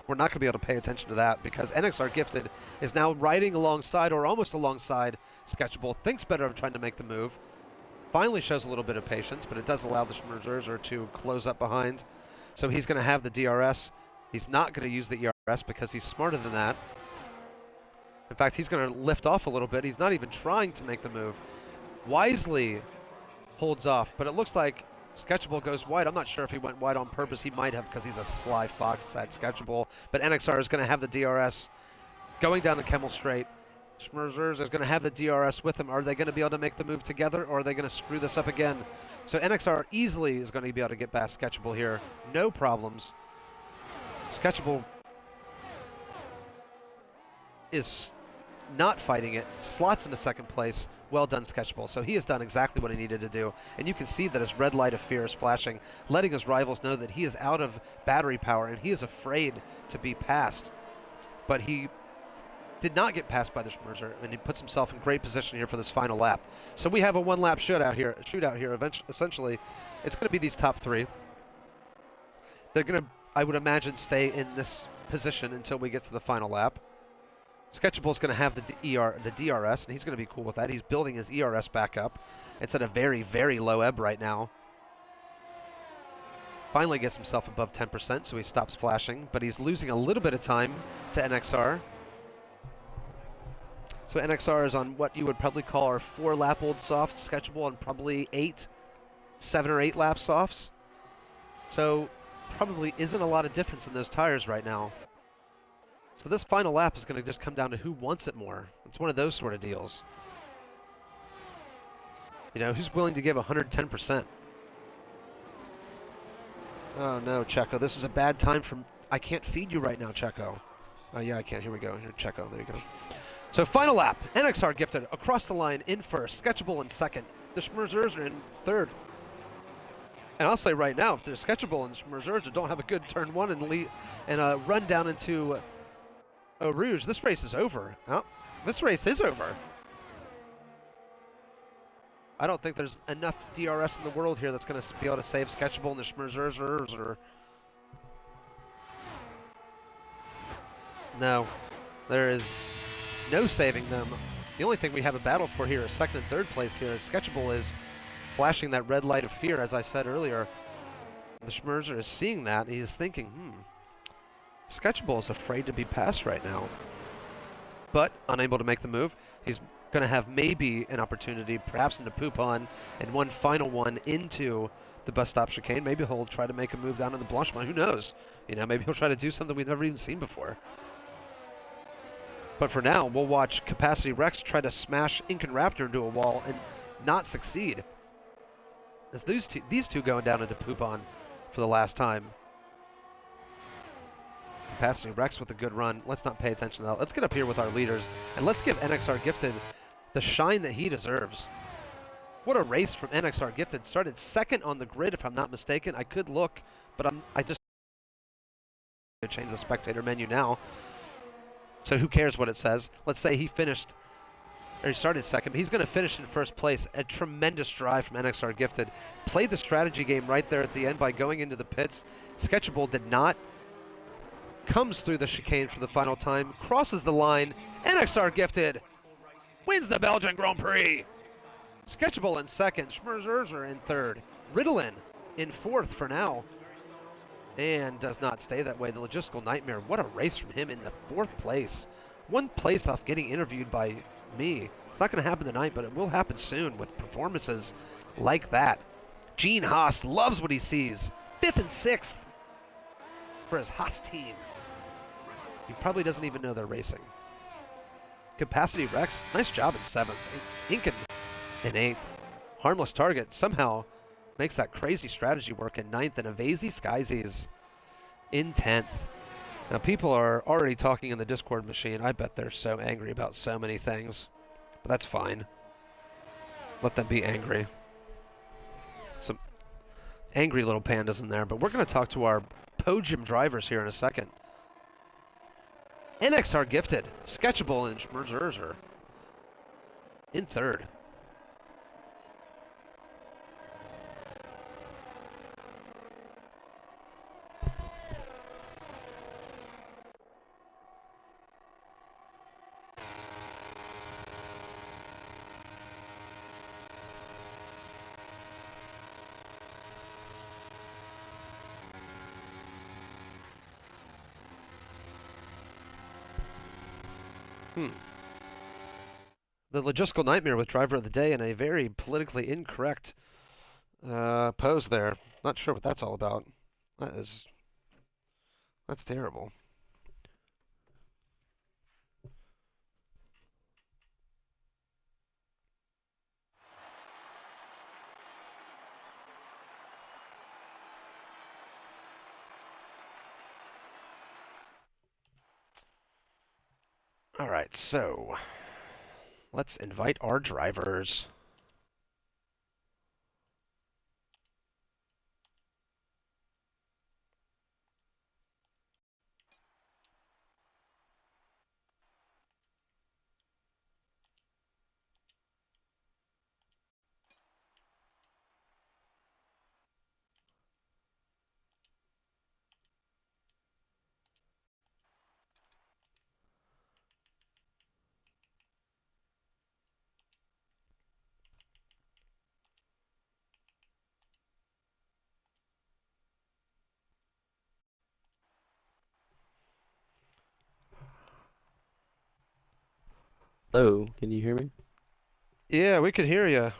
We're not going to be able to pay attention to that because NXR Gifted is now riding alongside or almost alongside Sketchable. Thinks better of trying to make the move. Finally shows a little bit of patience, but it does allow the Schmerzer to close up behind. So he's going to have the DRS. He's not going to use the ERS because he's smarter than that. In fact, he's going to lift off a little bit. He's not even trying to make the move. Wisely holds off, but it looks like Sketchable goes wide. I'm not sure if he went wide on purpose. He might have because he's a sly fox at Sketchable. But NXR is going to have the DRS going down the Kemmel Straight. Schmerzer is going to have the DRS with him. Are they going to be able to make the move together, or are they going to screw this up again? So NXR easily is going to be able to get past Sketchable here. No problems. Sketchable is not fighting it. Slots into second place. Well done, Sketchable. So he has done exactly what he needed to do. And you can see that his red light of fear is flashing, letting his rivals know that he is out of battery power and he is afraid to be passed. But he did not get passed by the Schmerzer, and he puts himself in great position here for this final lap. So we have a one-lap shootout here. Essentially, it's going to be these top 3. They're going to, I would imagine, stay in this position until we get to the final lap. Sketchable's going to have the DRS, and he's going to be cool with that. He's building his ERS back up. It's at a very, very low ebb right now. Finally gets himself above 10%, so he stops flashing, but he's losing a little bit of time to NXR. So NXR is on what you would probably call our 4-lap-old softs. Sketchable on probably 7 or 8 lap softs. So probably isn't a lot of difference in those tires right now. So this final lap is going to just come down to who wants it more. It's one of those sort of deals. You know, who's willing to give 110%? Oh no, Checo. This is a bad time for... I can't feed you right now, Checo. Oh yeah, I can. Here we go. Here, Checo. There you go. So final lap, NXR Gifted across the line in first, Sketchable in second, the Schmerzers are in third. And I'll say right now, if the Sketchable and Schmerzers don't have a good turn one and run down into Eau Rouge, this race is over. Oh, this race is over. I don't think there's enough DRS in the world here that's going to be able to save Sketchable and the Schmerzers or... No, there is no saving them. The only thing we have a battle for here is second and third place here. Sketchable is flashing that red light of fear, as I said earlier. The Schmerzer is seeing that, and he is thinking, Sketchable is afraid to be passed right now. But unable to make the move. He's going to have maybe an opportunity, perhaps into Poupon, and one final one into the bus stop chicane. Maybe he'll try to make a move down in the Blanchement. Who knows? You know, maybe he'll try to do something we've never even seen before. But for now, we'll watch Capacity Rex try to smash Incan Raptor into a wall and not succeed. As these two going down into Poupon for the last time. Capacity Rex with a good run. Let's not pay attention to that. Let's get up here with our leaders, and let's give NXR Gifted the shine that he deserves. What a race from NXR Gifted. Started second on the grid, if I'm not mistaken. I could look, but I just change the spectator menu now. So who cares what it says? Let's say he finished, or he started second, but he's going to finish in first place. A tremendous drive from NXR Gifted. Played the strategy game right there at the end by going into the pits. Sketchable did not. Comes through the chicane for the final time, crosses the line. NXR Gifted wins the Belgian Grand Prix. Sketchable in second, Schmerzers in third, Ritalin in fourth for now. And does not stay that way. The logistical nightmare. What a race from him in the fourth place. One place off getting interviewed by me. It's not going to happen tonight, but it will happen soon with performances like that. Gene Haas loves what he sees. Fifth and sixth for his Haas team. He probably doesn't even know they're racing. Capacity Rex, nice job in seventh. Incan in eighth. Harmless Target somehow makes that crazy strategy work in ninth, and Avazy Skysies in 10th. Now, people are already talking in the Discord machine. I bet they're so angry about so many things. But that's fine. Let them be angry. Some angry little pandas in there. But we're going to talk to our podium drivers here in a second. NXR Gifted, Sketchable, and Schmerzerzer in third. The logistical nightmare with driver of the day and a very politically incorrect pose there. Not sure what that's all about. That's terrible. All right, so let's invite our drivers. Hello, can you hear me? Yeah, we can hear you.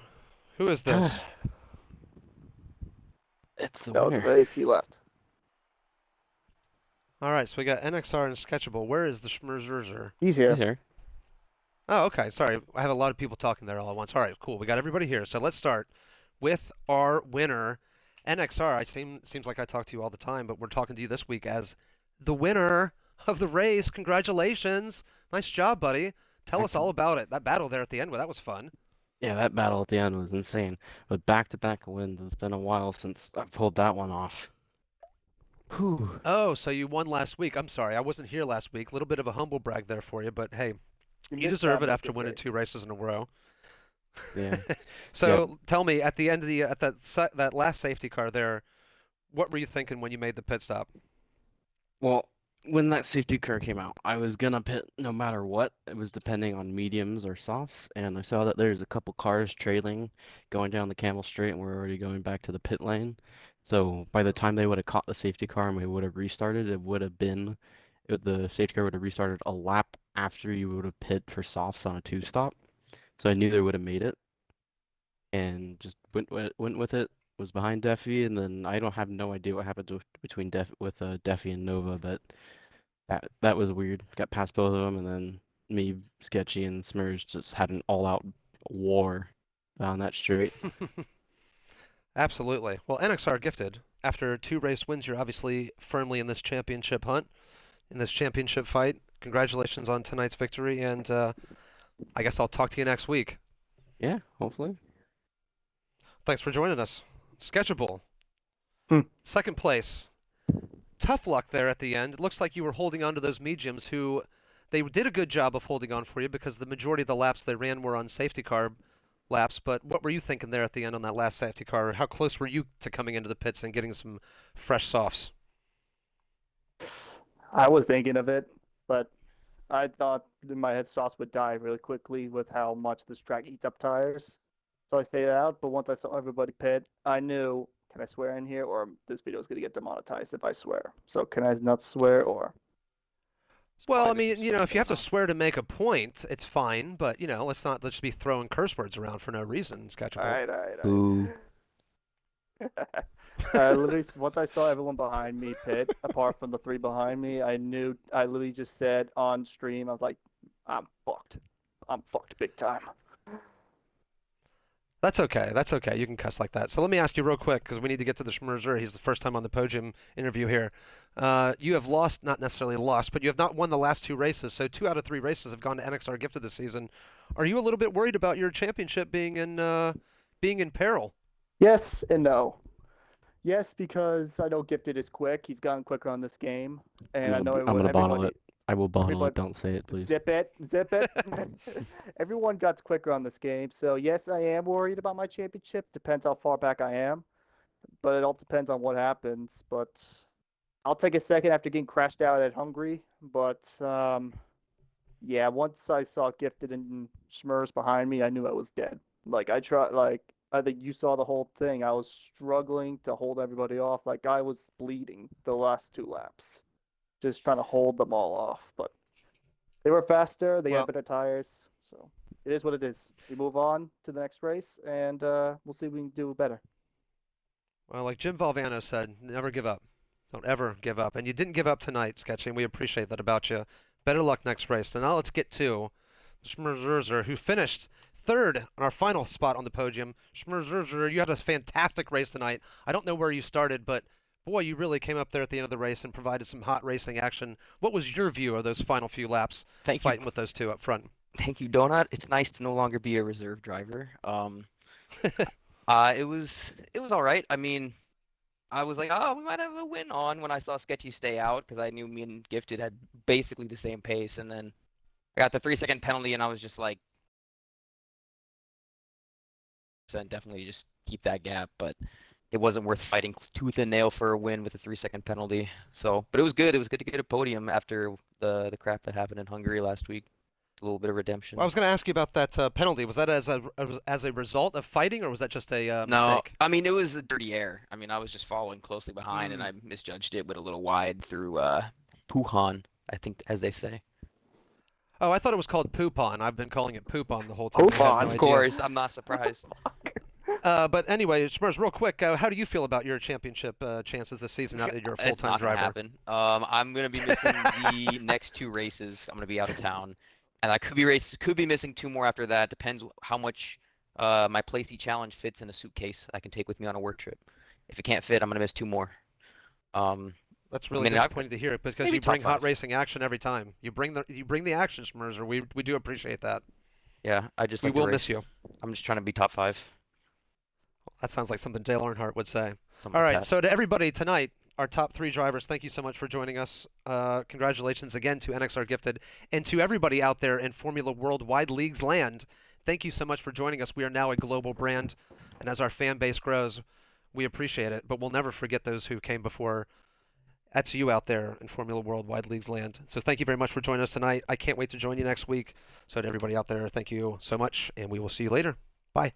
Who is this? It's the That was a winner. race. He left. All right, so we got NXR and Sketchable. Where is the Schmerzerzer? He's here. He's here. Oh, okay. Sorry, I have a lot of people talking there all at once. All right, cool. We got everybody here. So let's start with our winner, NXR. Seems like I talk to you all the time, but we're talking to you this week as the winner of the race. Congratulations. Nice job, buddy. Tell us all about it. That battle there at the end, well, that was fun. Yeah, that battle at the end was insane. With back-to-back wins, it's been a while since I pulled that one off. Whew. Oh, so you won last week. I'm sorry, I wasn't here last week. A little bit of a humble brag there for you, but hey, You you missed deserve that it after naked winning race. 2 races in a row. Yeah. So tell me, at the end of at that last safety car there, what were you thinking when you made the pit stop? Well, when that safety car came out, I was gonna pit no matter what. It was depending on mediums or softs, and I saw that there's a couple cars trailing going down the Camel Straight, and we're already going back to the pit lane. So by the time they would have caught the safety car and we would have restarted, the safety car would have restarted a lap after you would have pit for softs on a two-stop. So I knew they would have made it, and just went with it. Was behind Defi, and then I don't have no idea what happened between Defi and Nova, but that was weird. Got past both of them, and then me, Sketchy, and Smurge just had an all-out war on that straight. Absolutely. Well, NXR gifted. After 2 race wins, you're obviously firmly in this championship hunt, in this championship fight. Congratulations on tonight's victory, and I guess I'll talk to you next week. Yeah, hopefully. Thanks for joining us. Sketchable. Hmm. Second place. Tough luck there at the end. It looks like you were holding on to those mediums who they did a good job of holding on for you because the majority of the laps they ran were on safety car laps. But what were you thinking there at the end on that last safety car? How close were you to coming into the pits and getting some fresh softs? I was thinking of it, but I thought that my head sauce would die really quickly with how much this track eats up tires. So I stayed out, but once I saw everybody pit, I knew, can I swear in here, or this video is going to get demonetized if I swear. So can I not swear, or? Well, I mean, if you have to swear to make a point, it's fine. But let's just be throwing curse words around for no reason. Sketchable. All right. Ooh. Literally, once I saw everyone behind me pit, apart from the 3 behind me, I literally just said on stream, I was like, I'm fucked. I'm fucked big time. That's okay. That's okay. You can cuss like that. So let me ask you real quick, because we need to get to the Schmerzer. He's the first time on the podium interview here. You have lost, not necessarily lost, but you have not won the last 2 races. So 2 out of 3 races have gone to NXR Gifted this season. Are you a little bit worried about your championship being in peril? Yes and no. Yes, because I know Gifted is quick. He's gotten quicker on this game, and I know I'm gonna bottle everybody. it. I will bottle everybody- it. Don't say it, please. Zip it. Everyone got quicker on this game, so yes, I am worried about my championship. Depends how far back I am, but it all depends on what happens. But I'll take a second after getting crashed out at Hungary. But yeah, once I saw Gifted and Schmers behind me, I knew I was dead. I think you saw the whole thing. I was struggling to hold everybody off. Like I was bleeding the last 2 laps, just trying to hold them all off. But they were faster. They had better tires. So it is what it is. We move on to the next race, and we'll see if we can do better. Well, like Jim Valvano said, never give up. Don't ever give up. And you didn't give up tonight, Sketchy, and we appreciate that about you. Better luck next race. And now let's get to Schmerzerzer, who finished 3rd on our final spot on the podium. Schmerzerzer, you had a fantastic race tonight. I don't know where you started, but boy, you really came up there at the end of the race and provided some hot racing action. What was your view of those final few laps fighting with those 2 up front? Thank you, Donut. It's nice to no longer be a reserve driver. It was all right. I mean, I was like, oh, we might have a win on when I saw Sketchy stay out because I knew me and Gifted had basically the same pace, and then I got the 3-second penalty, and I was just like, definitely just keep that gap, but it wasn't worth fighting tooth and nail for a win with a 3-second penalty. So, but it was good. It was good to get a podium after the crap that happened in Hungary last week. A little bit of redemption. Well, I was going to ask you about that penalty. Was that as a result of fighting, or was that just a No, mistake? I mean, it was a dirty air. I mean, I was just following closely behind, and I misjudged it with a little wide through Puhan, I think, as they say. Oh, I thought it was called Poupon. I've been calling it Poupon the whole time. Poupon, Of course, I'm not surprised. But anyway, Schmers, real quick, how do you feel about your championship chances this season now that you're a It's full-time not gonna driver? happen. I'm gonna be missing the next 2 races. I'm gonna be out of town, and I could be missing 2 more after that. Depends how much my Placey challenge fits in a suitcase I can take with me on a work trip. If it can't fit, I'm gonna miss 2 more. That's really mean, I've- disappointing to hear because maybe you top bring hot 5. racing action every time. You bring the action, Schmerzer. We do appreciate that. Yeah, I just We like to will race. miss you. I'm just trying to be top 5. That sounds like something Dale Earnhardt would say. Something All like right, that. so to everybody tonight, our top 3 drivers, thank you so much for joining us. Congratulations again to NXR Gifted, and to everybody out there in Formula Worldwide Leagues land. Thank you so much for joining us. We are now a global brand, and as our fan base grows, we appreciate it. But we'll never forget those who came before. That's you out there in Formula Worldwide Leagues land. So thank you very much for joining us tonight. I can't wait to join you next week. So to everybody out there, thank you so much, and we will see you later. Bye.